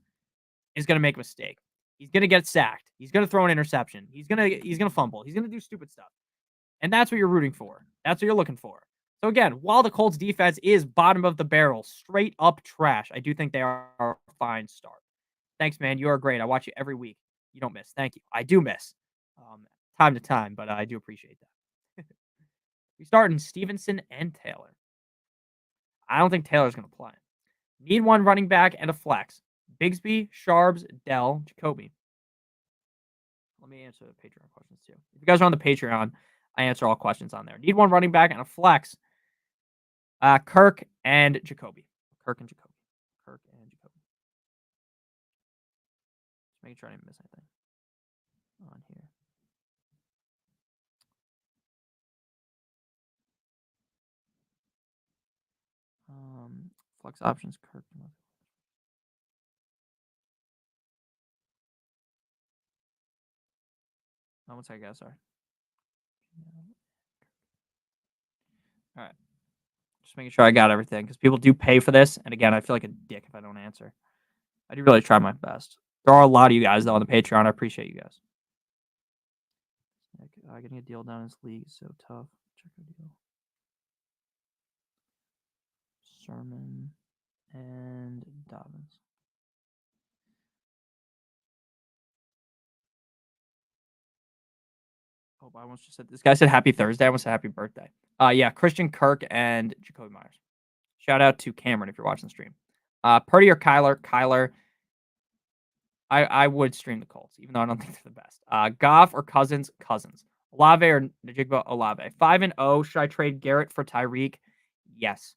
is going to make a mistake. He's going to get sacked. He's going to throw an interception. He's going to fumble. He's going to do stupid stuff. And that's what you're rooting for. That's what you're looking for. So again, while the Colts defense is bottom of the barrel, straight up trash, I do think they are a fine start. Thanks, man. You are great. I watch you every week. You don't miss. Thank you. I do miss. time to time, but I do appreciate that. We start in Stevenson and Taylor. I don't think Taylor's going to play. Need one running back and a flex. Bigsby, Sharbs, Dell, Jacoby. Let me answer the Patreon questions too. If you guys are on the Patreon, I answer all questions on there. Need one running back and a flex. Kirk and Jacoby. Kirk and Jacoby. Kirk and Jacoby. Just making sure I didn't miss anything on here. Flex options, Kirk. Oh, one second, guys. Sorry. All right. Just making sure I got everything because people do pay for this. And again, I feel like a dick if I don't answer. I do really try my best. There are a lot of you guys, though, on the Patreon. I appreciate you guys. Getting a deal down in this league is so tough. Check the deal. Sermon and Dobbins. Oh, I almost just said this guy said happy Thursday. I almost said happy birthday. Yeah, Christian Kirk and Jacoby Myers. Shout out to Cameron if you're watching the stream. Purdy or Kyler? Kyler. I would stream the Colts, even though I don't think they're the best. Goff or Cousins? Cousins. Olave or Najigba? Olave. 5-0. Should I trade Garrett for Tyreek? Yes.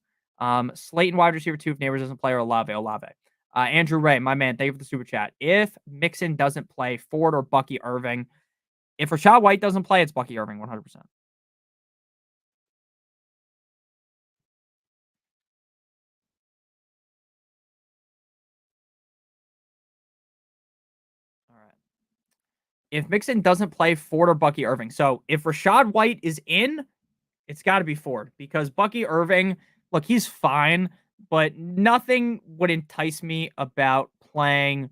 Slayton wide receiver 2 if Neighbors doesn't play, or Olave? Olave. Andrew Ray, my man, thank you for the super chat. If Mixon doesn't play, Ford or Bucky Irving? If Rachaad White doesn't play, it's Bucky Irving, 100%. All right. If Mixon doesn't play, Ford or Bucky Irving. So if Rachaad White is in, it's got to be Ford because Bucky Irving, look, he's fine, but nothing would entice me about playing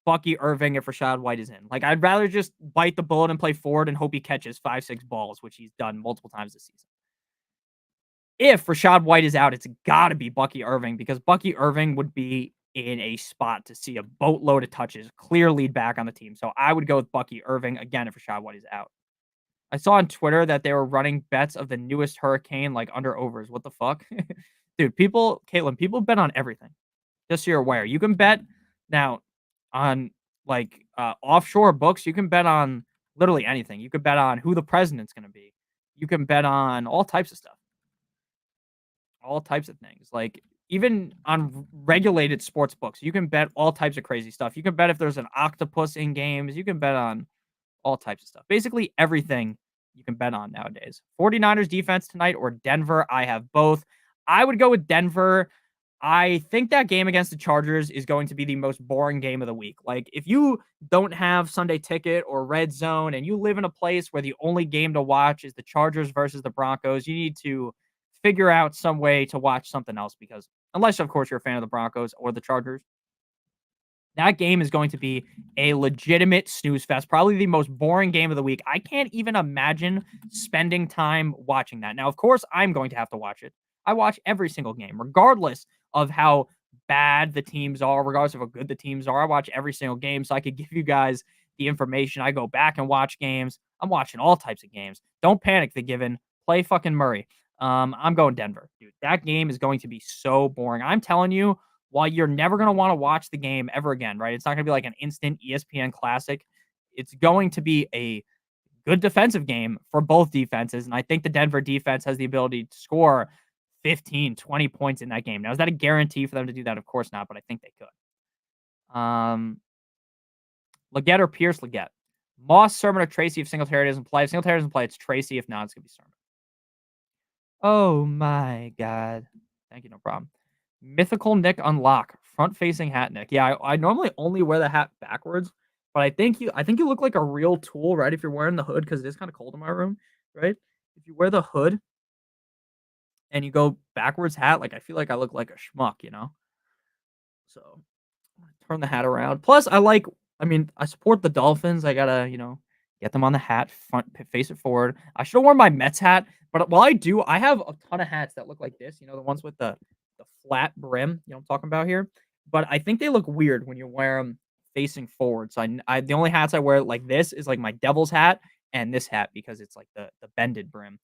Bucky Irving if Rachaad White is in. Like, I'd rather just bite the bullet and play Ford and hope he catches 5-6 balls, which he's done multiple times this season. If Rachaad White is out, it's got to be Bucky Irving because Bucky Irving would be in a spot to see a boatload of touches, clear lead back on the team. So I would go with Bucky Irving again if Rachaad White is out. I saw on Twitter that they were running bets of the newest hurricane, like under overs. What the fuck? Dude, Caitlin, people bet on everything. Just so you're aware. You can bet now on like offshore books. You can bet on literally anything. You could bet on who the president's going to be. You can bet on all types of stuff. All types of things. Like even on regulated sports books, you can bet all types of crazy stuff. You can bet if there's an octopus in games. You can bet on all types of stuff. Basically everything you can bet on nowadays. 49ers defense tonight or Denver. I have both. I would go with Denver. I think that game against the Chargers is going to be the most boring game of the week. Like, if you don't have Sunday Ticket or Red Zone and you live in a place where the only game to watch is the Chargers versus the Broncos, you need to figure out some way to watch something else because, unless, of course, you're a fan of the Broncos or the Chargers, that game is going to be a legitimate snooze fest. Probably the most boring game of the week. I can't even imagine spending time watching that. Now, of course, I'm going to have to watch it. I watch every single game, regardless of how bad the teams are, regardless of how good the teams are. I watch every single game so I could give you guys the information. I go back and watch games. I'm watching all types of games. Don't panic, the given. Play fucking Murray. I'm going Denver, dude. That game is going to be so boring. I'm telling you, while you're never going to want to watch the game ever again, right? It's not going to be like an instant ESPN classic. It's going to be a good defensive game for both defenses. And I think the Denver defense has the ability to score 15, 20 points in that game. Now, is that a guarantee for them to do that? Of course not, but I think they could. Leggett or Pierce? Leggett. Moss, Sermon, or Tracy if Singletary doesn't play. If Singletary doesn't play, it's Tracy. If not, it's going to be Sermon. Oh my God. Thank you. No problem. Mythical Nick unlock. Front facing hat Nick. Yeah, I normally only wear the hat backwards, but I think you look like a real tool, right? If you're wearing the hood, because it is kind of cold in my room, right? If you wear the hood and you go backwards hat, like I feel like I look like a schmuck, you know? So turn the hat around. Plus, I support the Dolphins. I gotta, get them on the hat, front face it forward. I should have worn my Mets hat, but while I do, I have a ton of hats that look like this. The ones with the flat brim. You know what I'm talking about here. But I think they look weird when you wear them facing forward. So the only hats I wear like this is like my Devil's hat and this hat because it's like the bended brim.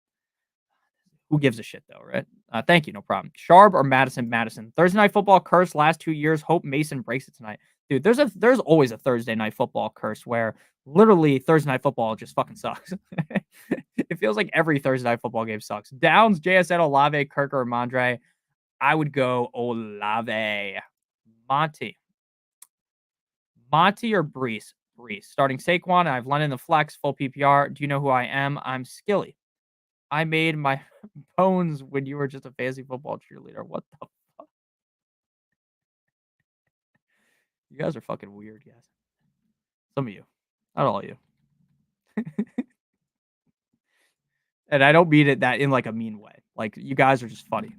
Who gives a shit though, right? Thank you, no problem. Sharp or Madison? Madison. Thursday night football curse last 2 years. Hope Mason breaks it tonight, dude. There's always a Thursday night football curse where literally Thursday night football just fucking sucks. It feels like every Thursday night football game sucks. Downs, JSN, Olave, Kirk, or Mondre. I would go Olave. Monty. Monty or Brees? Brees. Starting Saquon. I have London the flex, full PPR. Do you know who I am? I'm Skilly. I made my bones when you were just a fantasy football cheerleader. What the fuck? You guys are fucking weird, guys. Some of you. Not all of you. And I don't mean it that in like a mean way. Like you guys are just funny.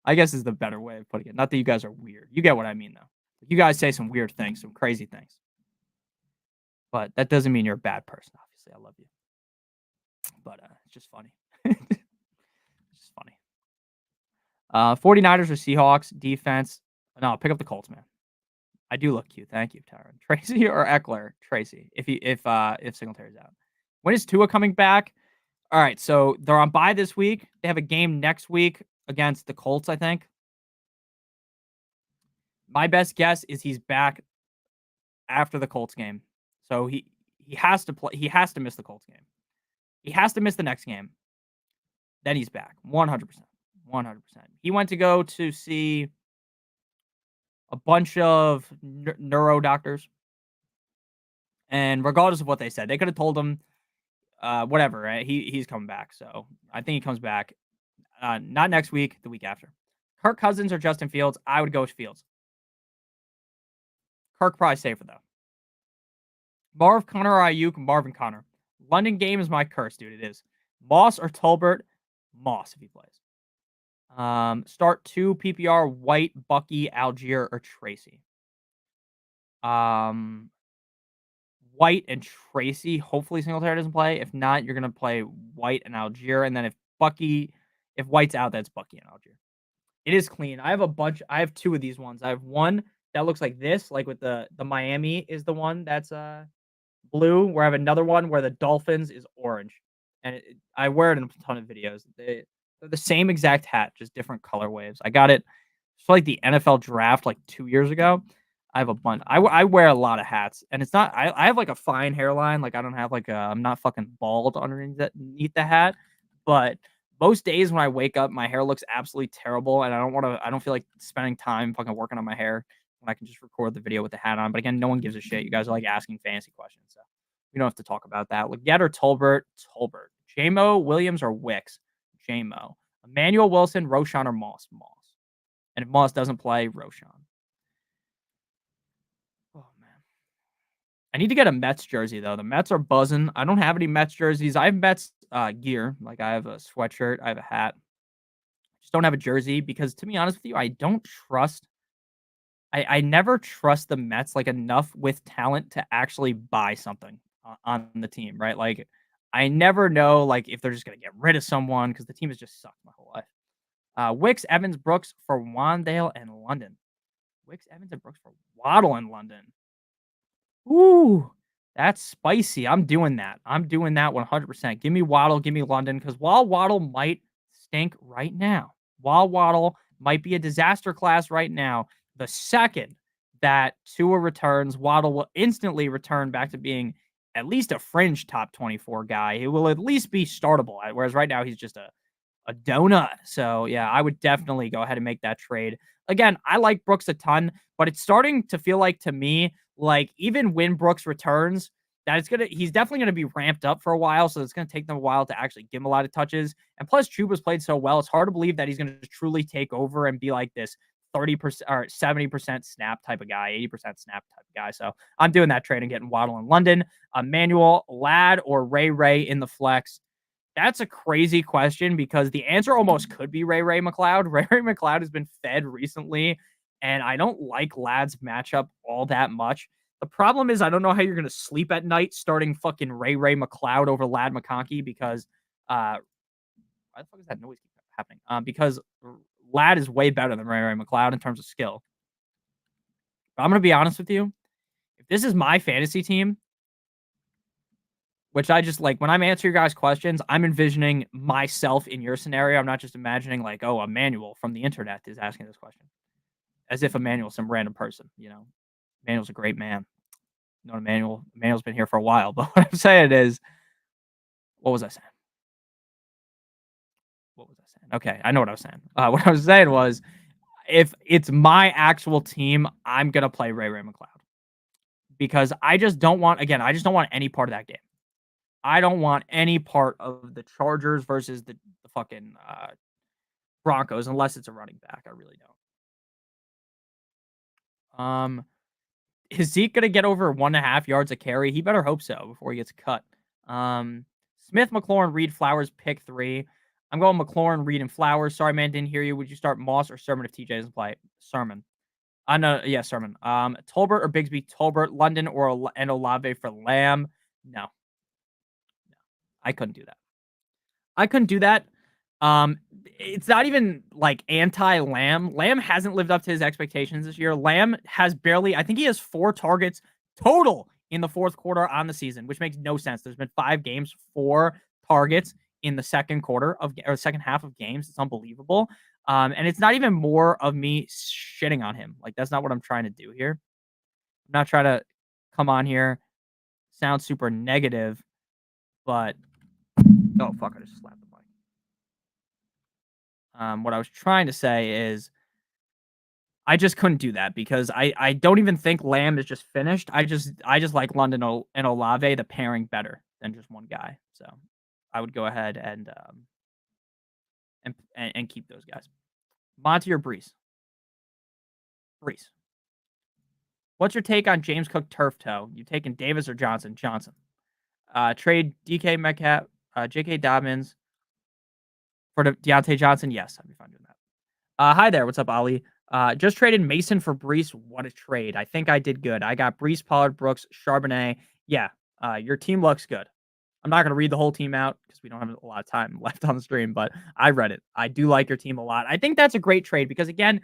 I guess is the better way of putting it. Not that you guys are weird. You get what I mean though. You guys say some weird things, some crazy things. But that doesn't mean you're a bad person, obviously. I love you. But it's just funny. It's just funny. 49ers or Seahawks defense. No, pick up the Colts, man. I do look cute. Thank you, Tyron. Tracy or Eckler? Tracy. If Singletary's out. When is Tua coming back? All right, so they're on bye this week. They have a game next week against the Colts, I think. My best guess is he's back after the Colts game. So he has to play. He has to miss the Colts game. He has to miss the next game. Then he's back. 100%. 100%. He went to go to see a bunch of neuro doctors. And regardless of what they said, they could have told him, whatever, right? He's coming back. So I think he comes back. Not next week, the week after. Kirk Cousins or Justin Fields? I would go with Fields. Kirk probably safer, though. Marv Connor or Ayuk? Marvin Connor. London game is my curse, dude. It is. Moss or Tolbert? Moss, if he plays. Start 2 PPR, White, Bucky, Algier, or Tracy. White and Tracy. Hopefully Singletary doesn't play. If not, you're gonna play White and Algier. And then if White's out, that's Bucky and Algier. It is clean. I have 2 of these ones. I have one that looks like this, like with the Miami is the one that's blue, where I have another one where the Dolphins is orange. And I wear it in a ton of videos. They're the same exact hat, just different color waves. I got it for like the NFL draft like 2 years ago. I have a bunch. I wear a lot of hats, and it's not. I have like a fine hairline. Like I don't have like I'm not fucking bald underneath the hat. But most days when I wake up, my hair looks absolutely terrible, and I don't feel like spending time fucking working on my hair when I can just record the video with the hat on. But again, no one gives a shit. You guys are like asking fantasy questions, so we don't have to talk about that. Leggett or Tolbert? Tolbert. J-Mo, Williams, or Wicks? J-Mo. Emmanuel Wilson, Roshan, or Moss? Moss. And if Moss doesn't play, Roshan. Oh, man. I need to get a Mets jersey, though. The Mets are buzzing. I don't have any Mets jerseys. I have Mets gear. Like, I have a sweatshirt. I have a hat. Just don't have a jersey because, to be honest with you, I don't trust. I never trust the Mets, like, enough with talent to actually buy something on the team, right? Like, I never know, like, if they're just going to get rid of someone because the team has just sucked my whole life. Wicks, Evans, Brooks for Wandale and London. Wicks, Evans, and Brooks for Waddle in London. Ooh, that's spicy. I'm doing that. 100%. Give me Waddle, give me London, because while Waddle might stink right now, while Waddle might be a disaster class right now, the second that Tua returns, Waddle will instantly return back to being at least a fringe top 24 guy. He will at least be startable, whereas right now he's just a donut. So, yeah, I would definitely go ahead and make that trade. Again, I like Brooks a ton, but it's starting to feel like to me, like even when Brooks returns, that he's definitely gonna be ramped up for a while. So it's gonna take them a while to actually give him a lot of touches. And plus, Chuba's played so well, it's hard to believe that he's gonna truly take over and be like this 30% or 70% snap type of guy, 80% snap type of guy. So I'm doing that trade and getting Waddle in London. Manuel, Ladd, or Ray in the flex. That's a crazy question because the answer almost could be Ray McLeod. Ray McLeod has been fed recently, and I don't like Ladd's matchup all that much. The problem is I don't know how you're going to sleep at night starting fucking Ray McLeod over Ladd McConkey because why the fuck is that noise happening? Because Ladd is way better than Ray McLeod in terms of skill. But I'm going to be honest with you. If this is my fantasy team, Which I just like when I'm answering your guys' questions, I'm envisioning myself in your scenario. I'm not just imagining like, oh, Emmanuel from the internet is asking this question. As if Emmanuel's some random person, you know. Emmanuel's a great man. You know Emmanuel. Emmanuel's been here for a while, but what I'm saying is, what was I saying? What was I saying? Okay, I know what I was saying. What I was saying was, if it's my actual team, I'm gonna play Ray McLeod because I just don't want. Again, I just don't want any part of that game. I don't want any part of the Chargers versus the fucking Broncos unless it's a running back. I really don't. Is Zeke gonna get over 1.5 yards a carry? He better hope so before he gets cut. Smith, McLaurin, Reed, Flowers, pick 3. I'm going McLaurin, Reed, and Flowers. Sorry, man, didn't hear you. Would you start Moss or Sermon if TJ doesn't play? Sermon. No, yeah, Sermon. Tolbert or Bigsby? Tolbert, London or and Olave for Lamb? No, I couldn't do that. I couldn't do that. It's not even like anti-Lamb. Lamb hasn't lived up to his expectations this year. Lamb has barely, I think he has 4 targets total in the fourth quarter on the season, which makes no sense. There's been 5 games, 4 targets in the second quarter of or second half of games. It's unbelievable. And it's not even more of me shitting on him. Like that's not what I'm trying to do here. I'm not trying to come on here, sound super negative, but oh fuck, I just slapped the mic. What I was trying to say is I just couldn't do that because I don't even think Lamb is just finished. I just like London and Olave, the pairing better than just one guy. So I would go ahead and keep those guys. Monty or Brees? Brees. What's your take on James Cook turf toe? You taking Davis or Johnson? Johnson. Trade DK Metcalf, J.K. Dobbins for Deontay Johnson? Yes, I'd be fine doing that. Hi there. What's up, Ali? Just traded Mason for Brees. What a trade. I think I did good. I got Brees, Pollard, Brooks, Charbonnet. Yeah, your team looks good. I'm not going to read the whole team out because we don't have a lot of time left on the stream, but I read it. I do like your team a lot. I think that's a great trade because, again,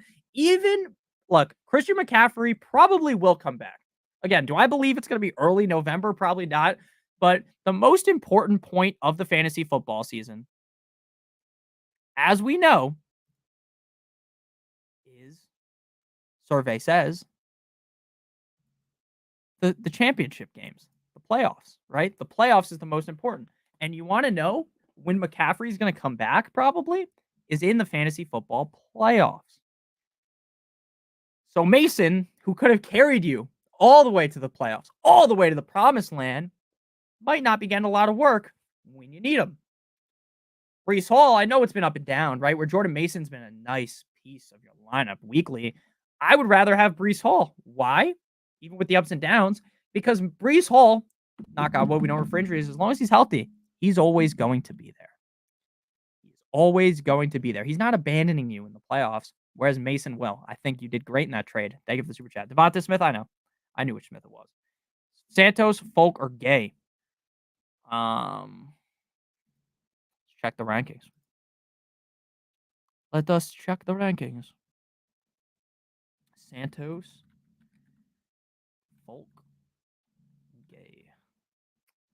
look, Christian McCaffrey probably will come back. Again, do I believe it's going to be early November? Probably not. But the most important point of the fantasy football season, as we know, is survey says the championship games, the playoffs, right? The playoffs is the most important. And you want to know when McCaffrey is going to come back probably is in the fantasy football playoffs. So Mason, who could have carried you all the way to the playoffs, all the way to the promised land, might not be getting a lot of work when you need him. Brees Hall, I know it's been up and down, right? Where Jordan Mason's been a nice piece of your lineup weekly. I would rather have Brees Hall. Why? Even with the ups and downs, because Brees Hall, knock on wood, we don't have injuries, as long as he's healthy, he's always going to be there. He's always going to be there. He's not abandoning you in the playoffs, whereas Mason will. I think you did great in that trade. Thank you for the super chat. Devonta Smith, I know. I knew which Smith it was. Santos, Folk, or Gay? Check the rankings. Let us check the rankings. Santos, Folk, Gay.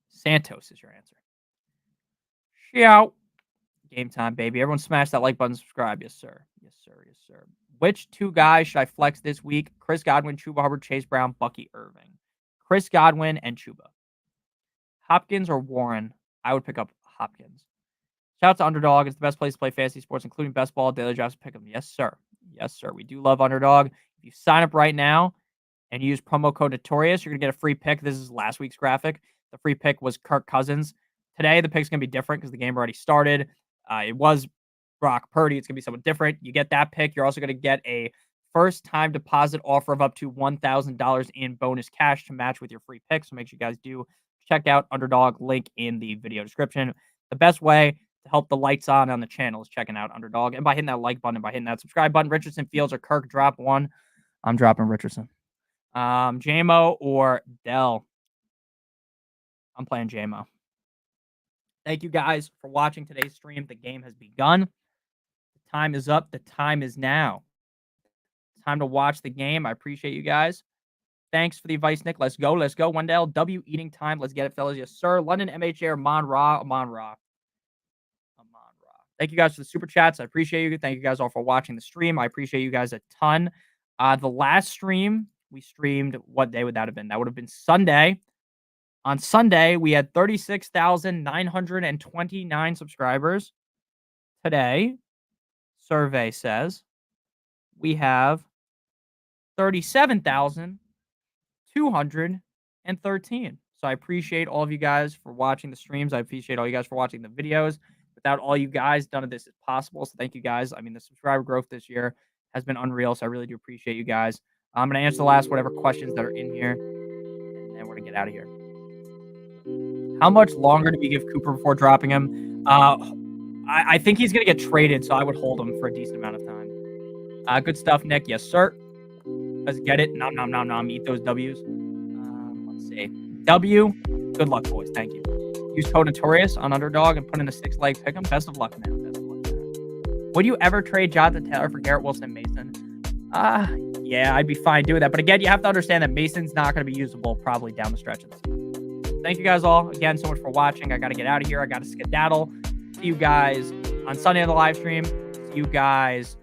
Santos is your answer. Shout. Game time, baby. Everyone smash that like button, subscribe. Yes, sir. Yes, sir. Yes, sir. Which 2 guys should I flex this week? Chris Godwin, Chuba Hubbard, Chase Brown, Bucky Irving. Chris Godwin and Chuba. Hopkins or Warren? I would pick up Hopkins. Shout out to Underdog. It's the best place to play fantasy sports, including best ball, daily drafts, pick them. Yes, sir. Yes, sir. We do love Underdog. If you sign up right now and use promo code Notorious, you're going to get a free pick. This is last week's graphic. The free pick was Kirk Cousins. Today, the pick's going to be different because the game already started. It was Brock Purdy. It's going to be somewhat different. You get that pick. You're also going to get a first-time deposit offer of up to $1,000 in bonus cash to match with your free pick. So make sure you guys do check out Underdog. Link in the video description. The best way to help the lights on the channel is checking out Underdog. And by hitting that like button and by hitting that subscribe button, Richardson, Fields, or Kirk, drop one. I'm dropping Richardson. JMO or Dell? I'm playing JMO. Thank you guys for watching today's stream. The game has begun. The time is up. The time is now. Time to watch the game. I appreciate you guys. Thanks for the advice, Nick. Let's go. Let's go. Wendell, W eating time. Let's get it, fellas. Yes, sir. London MHA, Amon Ra. Amon Ra. Thank you guys for the super chats. I appreciate you. Thank you guys all for watching the stream. I appreciate you guys a ton. The last stream we streamed, what day would that have been? That would have been Sunday. On Sunday, we had 36,929 subscribers. Today, survey says we have 37,213. So I appreciate all of you guys for watching the streams. I appreciate all you guys for watching the videos. Without all you guys, none of this is possible. So thank you guys. I mean, the subscriber growth this year has been unreal. So I really do appreciate you guys. I'm going to answer the last whatever questions that are in here, and then we're going to get out of here. How much longer do we give Cooper before dropping him? I think he's going to get traded, so I would hold him for a decent amount of time. Good stuff, Nick. Yes, sir. Let's get it. Nom, nom, nom, nom. Eat those W's. Let's see. W. Good luck, boys. Thank you. Use code Notorious on Underdog and put in a 6-leg pick'em. Best of luck, man. Best of luck, man. Would you ever trade Jonathan Taylor for Garrett Wilson and Mason? Yeah, I'd be fine doing that. But again, you have to understand that Mason's not going to be usable probably down the stretch of this. Thank you guys all again so much for watching. I got to get out of here. I got to skedaddle. See you guys on Sunday on the live stream. See you guys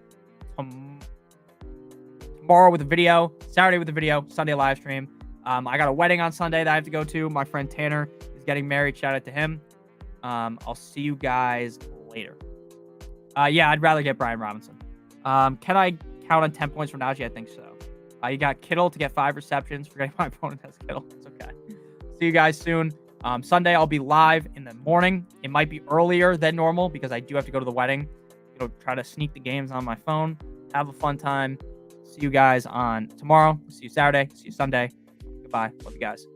tomorrow with a video, Saturday with a video, Sunday live stream. I got a wedding on Sunday that I have to go to. My friend Tanner is getting married. Shout out to him. I'll see you guys later. Yeah, I'd rather get Brian Robinson. Can I count on 10 points from Najee? I think so. You got Kittle to get 5 receptions. Forgetting my opponent has Kittle. It's okay. See you guys soon. Sunday, I'll be live in the morning. It might be earlier than normal because I do have to go to the wedding. Try to sneak the games on my phone. Have a fun time. See you guys on tomorrow. See you Saturday. See you Sunday. Goodbye. Love you guys.